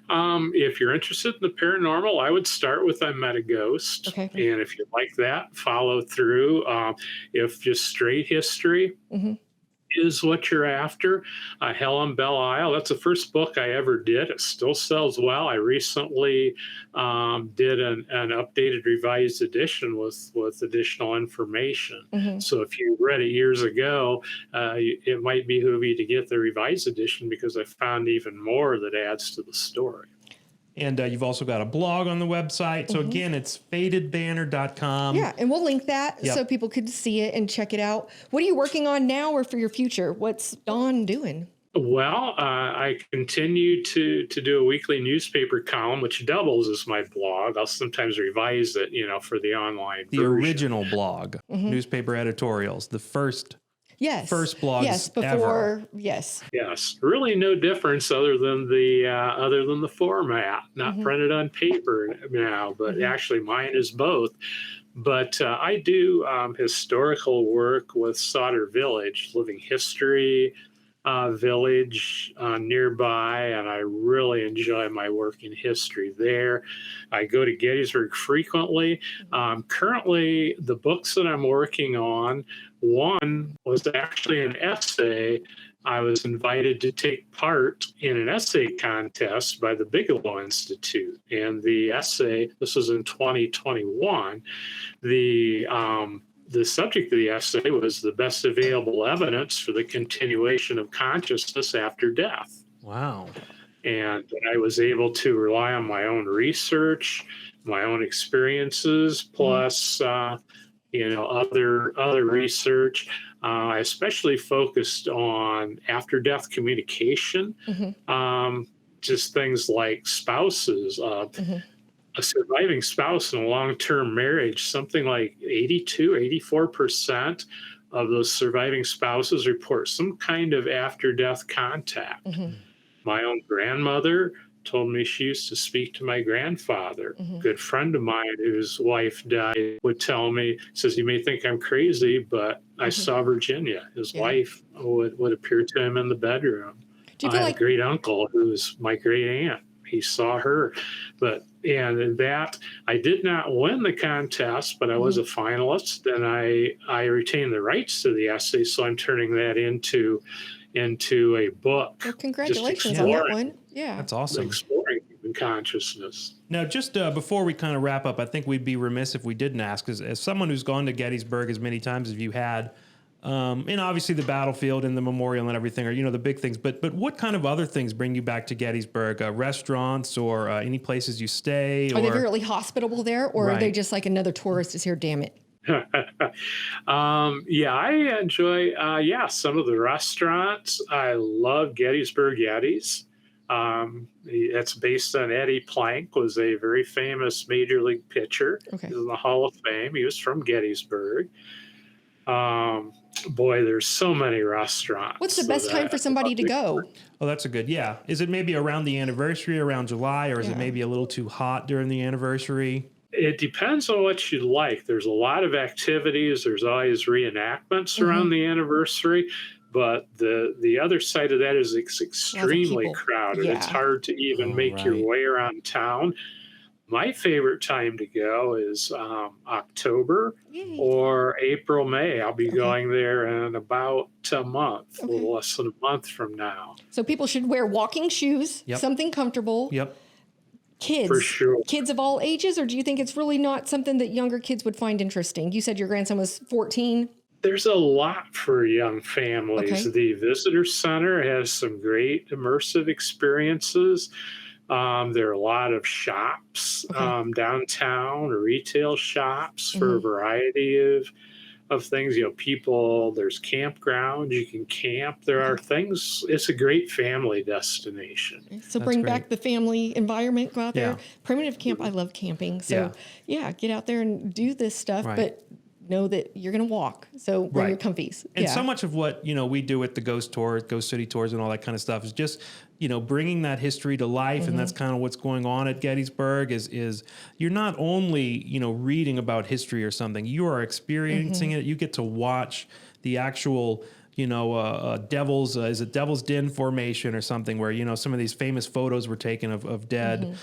If you're interested in the paranormal, I would start with I Met a Ghost. Okay. And if you like that, follow through. If just straight history is what you're after, Hell on Belle Isle, that's the first book I ever did. It still sells well. I recently did an updated revised edition with additional information. So if you read it years ago, it might behoove you to get the revised edition because I found even more that adds to the story. And you've also got a blog on the website. So again, it's fatedbanner.com. Yeah, and we'll link that so people could see it and check it out. What are you working on now or for your future? What's Don doing? Well, I continue to do a weekly newspaper column, which doubles as my blog. I'll sometimes revise it, for the online The version. original blog, newspaper editorials, the first blogs before, ever. Yes. Yes, really no difference other than the format, not printed on paper now, but actually mine is both. But I do historical work with Sauter Village, living history village nearby, and I really enjoy my work in history there. I go to Gettysburg frequently. Currently, the books that I'm working on, one was actually an essay. I was invited to take part in an essay contest by the Bigelow Institute. And the essay, this was in 2021, the subject of the essay was the best available evidence for the continuation of consciousness after death. Wow. And I was able to rely on my own research, my own experiences, plus other research. I especially focused on after-death communication, just things like spouses. A surviving spouse in a long-term marriage, something like 84% of those surviving spouses report some kind of after-death contact. My own grandmother told me she used to speak to my grandfather. A good friend of mine whose wife died would tell me, says, you may think I'm crazy, but I saw Virginia. His wife would appear to him in the bedroom. Do you feel I had like a great uncle who's my great aunt. He saw her, and that I did not win the contest, but I was a finalist, and I retained the rights to the essay, so I'm turning that into a book. Well, congratulations on that one. Yeah, that's awesome. Exploring human consciousness. Now, just before we kind of wrap up, I think we'd be remiss if we didn't ask, as someone who's gone to Gettysburg as many times as you had, and obviously the battlefield and the memorial and everything are, the big things, but what kind of other things bring you back to Gettysburg? Restaurants or any places you stay? Are they really hospitable there, or are they just like another tourist is here, damn it? I enjoy, some of the restaurants. I love Gettysburg Yetis. It's based on Eddie Plank, was a very famous major league pitcher. Okay. He's in the Hall of Fame. He was from Gettysburg. There's so many restaurants. What's the best time for somebody to go? Oh, that's a good, yeah. Is it maybe around the anniversary, around July, or is it maybe a little too hot during the anniversary? It depends on what you like. There's a lot of activities. There's always reenactments around the anniversary. But the other side of that is it's extremely crowded. Yeah. It's hard to even make your way around town. My favorite time to go is October or April, May. I'll be going there in about a month, a little less than a month from now. So people should wear walking shoes, something comfortable. Yep. Kids, for sure. Kids of all ages, or do you think it's really not something that younger kids would find interesting? You said your grandson was 14. There's a lot for young families. Okay. The Visitor Center has some great immersive experiences. There are a lot of shops downtown, retail shops for a variety of things. There's campgrounds, you can camp. There are things. It's a great family destination. So bring back the family environment, go out there. Yeah. Primitive camp, I love camping. So get out there and do this stuff. Right. But know that you're going to walk. So wear your comfies. And so much of what, we do at the ghost tour, ghost city tours and all that kind of stuff is just, bringing that history to life. And that's kind of what's going on at Gettysburg is you're not only, reading about history or something, you are experiencing it. You get to watch the actual, Devil's Den formation or something where, some of these famous photos were taken of dead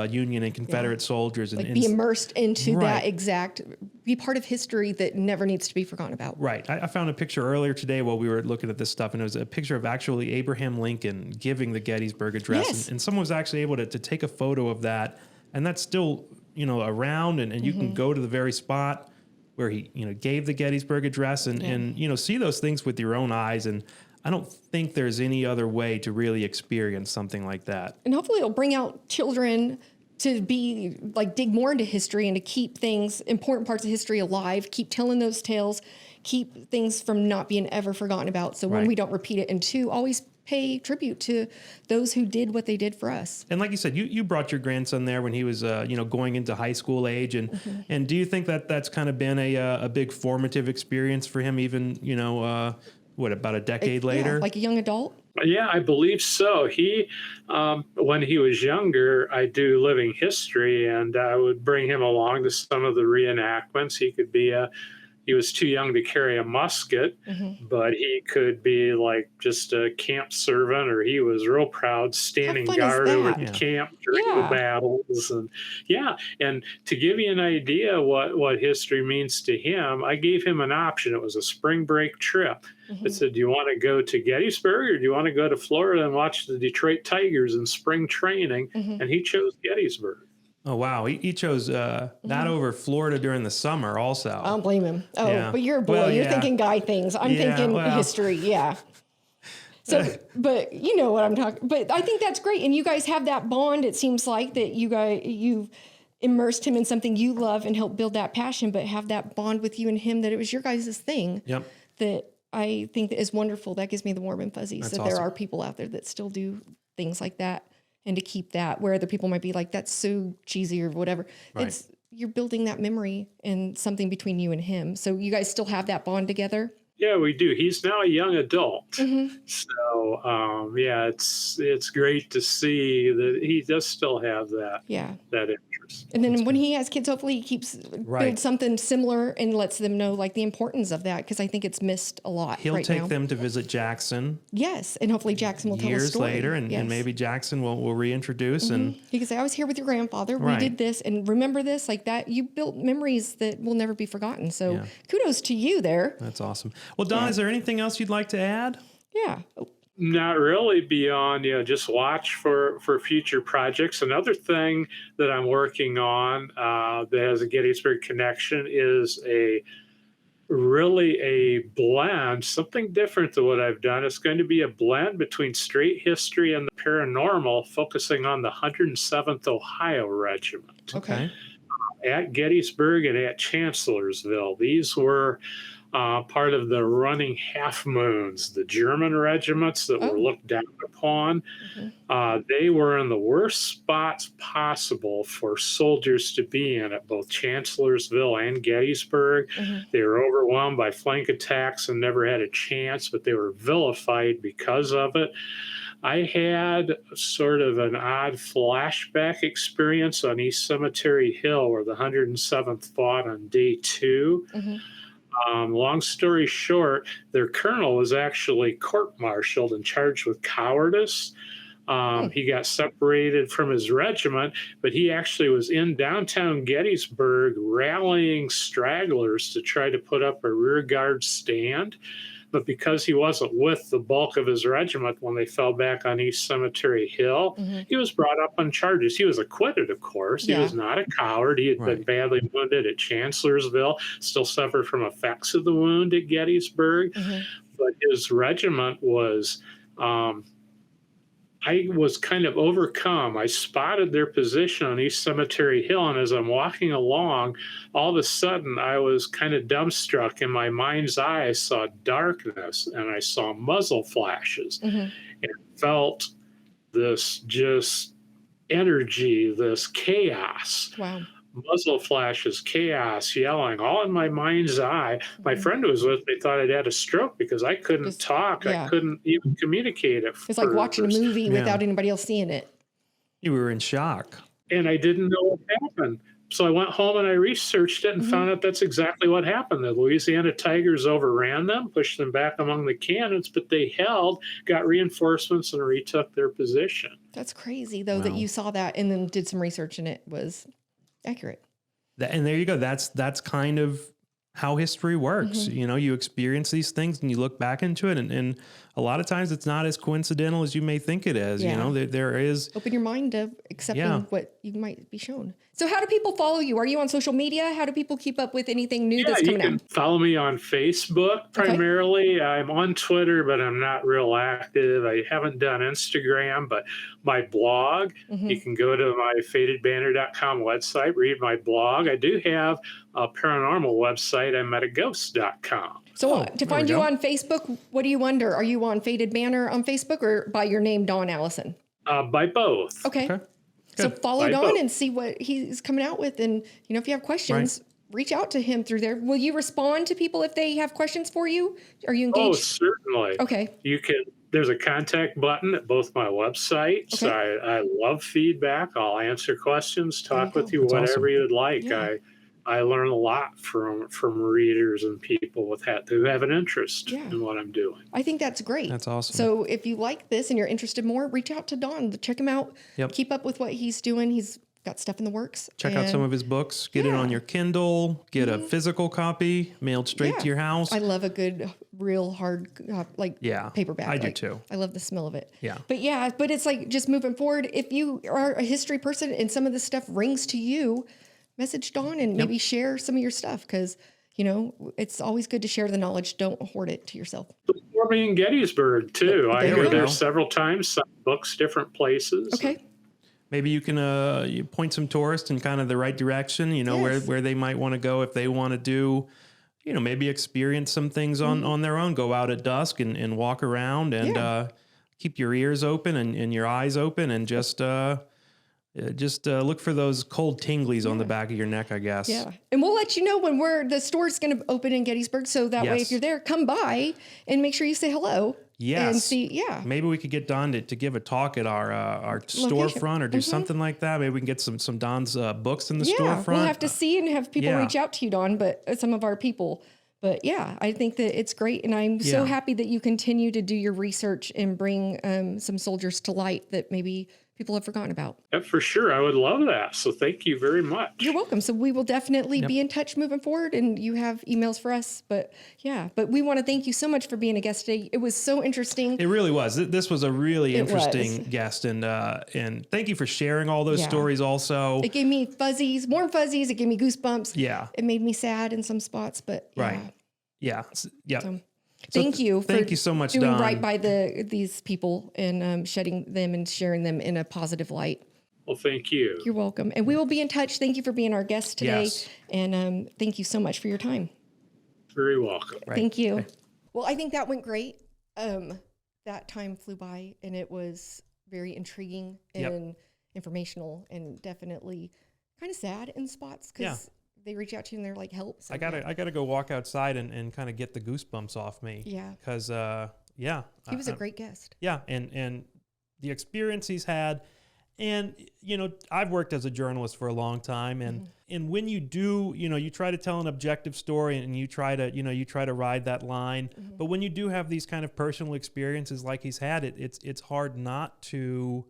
Union and Confederate soldiers. And be immersed into that be part of history that never needs to be forgotten about. Right. I found a picture earlier today while we were looking at this stuff, and it was a picture of actually Abraham Lincoln giving the Gettysburg Address. Yes. And someone was actually able to take a photo of that, and that's still, around, and you can go to the very spot where he, gave the Gettysburg Address and see those things with your own eyes. And I don't think there's any other way to really experience something like that. And hopefully it'll bring out children to be dig more into history and to keep important parts of history alive, keep telling those tales, keep things from not being ever forgotten about. So when we don't repeat it, and two, always pay tribute to those who did what they did for us. And like you said, you brought your grandson there when he was, going into high school age. And do you think that that's kind of been a big formative experience for him, even, about a decade later? Like a young adult? Yeah, I believe so. He, when he was younger, I do living history, and I would bring him along to some of the reenactments. He was too young to carry a musket, but he could be like just a camp servant, or he was real proud standing guard over the camp during the battles. And to give you an idea what history means to him, I gave him an option. It was a spring break trip. I said, do you want to go to Gettysburg, or do you want to go to Florida and watch the Detroit Tigers in spring training? And he chose Gettysburg. Oh, wow. He chose that over Florida during the summer also. I don't blame him. Oh, but you're a boy. You're thinking guy things. I'm thinking history. Yeah. So, but you know what I'm talking. But I think that's great. And you guys have that bond. It seems like that you've immersed him in something you love and helped build that passion, but have that bond with you and him, that it was your guys' thing. Yep. That I think that is wonderful. That gives me the warm and fuzzies. That's that awesome. there are people out there that still do things like that. And to keep that, where other people might be like, that's so cheesy or whatever. Right. You're building that memory and something between you and him. So you guys still have that bond together? Yeah, we do. He's now a young adult. So, it's great to see that he does still have that interest. And then when he has kids, hopefully he keeps build something similar and lets them know the importance of that, because I think it's missed a lot. He'll take them to visit Jackson. Yes, and hopefully Jackson will tell a story. Years later, and maybe Jackson will reintroduce. And he can say, I was here with your grandfather. We did this, and remember this, like that. You built memories that will never be forgotten. So kudos to you there. That's awesome. Well, Don, is there anything else you'd like to add? Yeah. Not really, beyond, just watch for future projects. Another thing that I'm working on that has a Gettysburg connection is a blend, something different than what I've done. It's going to be a blend between straight history and the paranormal, focusing on the 107th Ohio Regiment. Okay. At Gettysburg and at Chancellorsville. These were part of the running half moons, the German regiments that were looked down upon. They were in the worst spots possible for soldiers to be in at both Chancellorsville and Gettysburg. They were overwhelmed by flank attacks and never had a chance, but they were vilified because of it. I had sort of an odd flashback experience on East Cemetery Hill, where the 107th fought on day 2. Long story short, their colonel was actually court-martialed and charged with cowardice. He got separated from his regiment, but he actually was in downtown Gettysburg rallying stragglers to try to put up a rear guard stand. But because he wasn't with the bulk of his regiment when they fell back on East Cemetery Hill, he was brought up on charges. He was acquitted, of course. He was not a coward. He had been badly wounded at Chancellorsville, still suffered from effects of the wound at Gettysburg. But his regiment was... I was kind of overcome. I spotted their position on East Cemetery Hill, and as I'm walking along, all of a sudden I was kind of dumbstruck. In my mind's eye, I saw darkness, and I saw muzzle flashes, and felt this just energy, this chaos. Wow. muzzle flashes, chaos, yelling, all in my mind's eye. My friend who was with me thought I'd had a stroke because I couldn't Just, talk. I yeah. couldn't even communicate at It's like watching a first. movie Yeah. without anybody else seeing it. You were in shock. And I didn't know what happened. So I went home and I researched it and found out that's exactly what happened. The Louisiana Tigers overran them, pushed them back among the cannons, but they held, got reinforcements, and retook their position. That's crazy, though, that Wow. you saw that and then did some research and it was accurate. And there you go. That's kind of how history works. Mm-hmm. You know, you experience these things and you look back into it, and a lot of times it's not as coincidental as you may think it is. Yeah. You know, there is. Open your mind to accepting Yeah. what you might be shown. So how do people follow you? Are you on social media? How do people keep up with anything new that's You coming can out? follow me on Facebook primarily. I'm on Twitter, but I'm not real active. I haven't done Instagram, but my blog, you can go to my fatedbanner.com website, read my blog. I do have a paranormal website. I'm at aghost.com. So to find we you go. on Facebook, what are you under? Are you on Faded Banner on Facebook or by your name, Don Allison? By both. Okay. Okay. So Good. follow By Don both. and see what he's coming out with. And, you know, if you have questions, reach out to him through there. Will you respond to people if they have questions for you? Are you Oh, engaged? certainly. Okay. You can. There's a contact button at both my websites. Okay. I love feedback. I'll answer questions, There you talk with go. you, That's whatever awesome. you'd like. Yeah. I learn a lot from readers and people who have an interest Yeah. in what I'm doing. I think that's great. That's awesome. So if you like this and you're interested more, reach out to Don. Check him out. Yep. Keep up with what he's doing. He's got stuff in the works. Check out some of his books. Get it Yeah. on your Kindle. Get a physical copy mailed straight Yeah. to your house. I love a good, real hard, Yeah, paperback. I do Like, too. I love the smell of it. Yeah. But it's like just moving forward. If you are a history person and some of this stuff rings to you, message Dawn and maybe share some of your stuff because, you know, it's always good to share the knowledge. Don't hoard it to yourself. For me in Gettysburg too. I There go you there go. several times. Some books, different places. Okay. Maybe you can you point some tourists in kind of the right direction, you know, Yes. where they might want to go if they want to do, you know, maybe experience some things on their own, go out at dusk and walk around and Yeah. keep your ears open and your eyes open and just look for those cold tinglies on the back of your neck, I guess. Yeah. And we'll let you know when the store's going to open in Gettysburg. So that way, Yes. if you're there, come by and make sure you say hello. Yes. And see, yeah. Maybe we could get Don to give a talk at our storefront or do something like that. Maybe we can get some Don's books in the Yeah. storefront. We'll have to see and have people yeah. reach out to you, Don, but some of our people. But yeah, I think that it's great. And I'm so Yeah. happy that you continue to do your research and bring some soldiers to light that maybe people have forgotten about. Yeah, for sure. I would love that. So thank you very much. You're welcome. So we will definitely be in touch moving forward and you have emails for us. But yeah, but we want to thank you so much for being a guest today. It was so interesting. It really was. This was a really It interesting was. guest, and thank you for sharing all those Yeah. stories. Also, It gave me fuzzies, warm fuzzies. It gave me goosebumps. yeah, It made me sad in some spots, but yeah. right, yeah. So thank you. Thank you so much, doing Don. right by these people and shedding them and sharing them in a positive light. Well, thank you. You're welcome. And we will be in touch. Thank you for being our guest today. Yes. And thank you so much for your time. Very welcome. Right. Thank you. Well, I think that went great. That time flew by and it was very intriguing and informational and definitely kind of sad in spots because they reach out to you and they're like, help. So, I gotta go walk outside and kind of get the goosebumps off me. Yeah. Because He was a great guest. yeah, and the experience he's had. And, you know, I've worked as a journalist for a long time. And when you do, you know, you try to tell an objective story and you try to ride that line. But when you do have these kind of personal experiences like he's had, it's hard not to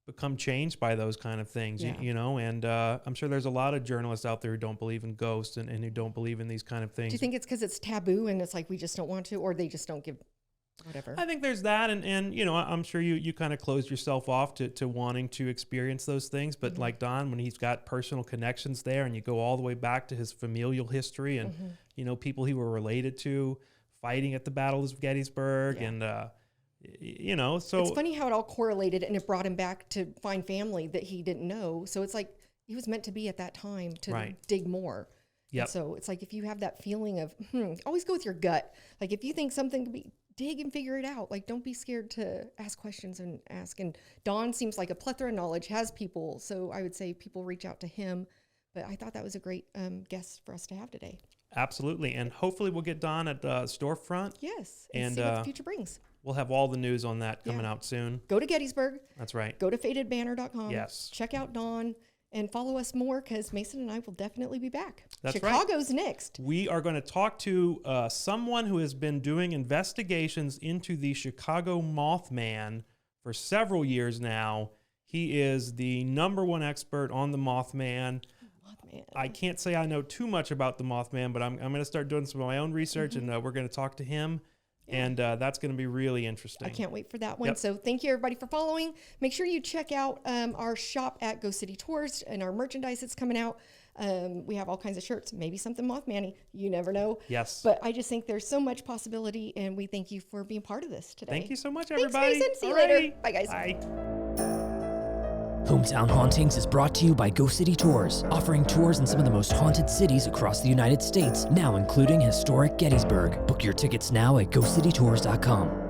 become changed by those kind of things, Yeah. you know. And I'm sure there's a lot of journalists out there who don't believe in ghosts and who don't believe in these kind of things. Do you think it's because it's taboo and it's like we just don't want to, or they just don't give whatever? I think there's that, and you know, I'm sure you kind of closed yourself off to wanting to experience those things. But like Don, when he's got personal connections there, and you go all the way back to his familial history, and you know, people he were related to fighting at the Battle of Gettysburg, and you know, so It's funny how it all correlated and it brought him back to find family that he didn't know. So it's like he was meant to be at that time to Right. dig more. Yep. And so it's like if you have that feeling of, always go with your gut. Like if you think something could be, dig and figure it out. Like don't be scared to ask questions and ask. And Don seems like a plethora of knowledge, has people. So I would say people reach out to him But I thought that was a great guest for us to have today. Absolutely. And hopefully we'll get Don at the storefront. Yes. And see what the future brings. We'll have all the news on that coming out soon. Go to Gettysburg. That's right. Go to fatedbanner.com. Yes. Check out Don and follow us more because Mason and I will definitely be back. That's Chicago's next. We are going to talk to someone who has been doing investigations into the Chicago Mothman for several years now. He is the #1 expert on the Mothman. I can't say I know too much about the Mothman, but I'm going to start doing some of my own research, and we're going to talk to him, and that's going to be really interesting. I can't wait for that one. So thank you, everybody, for following. Make sure you check out our shop at Ghost City Tours and our merchandise that's coming out. We have all kinds of shirts, maybe something Mothman-y. You never know. Yes. But I just think there's so much possibility, and we thank you for being part of this today. Thank you so much, everybody. Thanks, Mason. See you later. Bye, guys. Bye. Hometown Hauntings is brought to you by Ghost City Tours, offering tours in some of the most haunted cities across the United States, now including historic Gettysburg. Book your tickets now at ghostcitytours.com.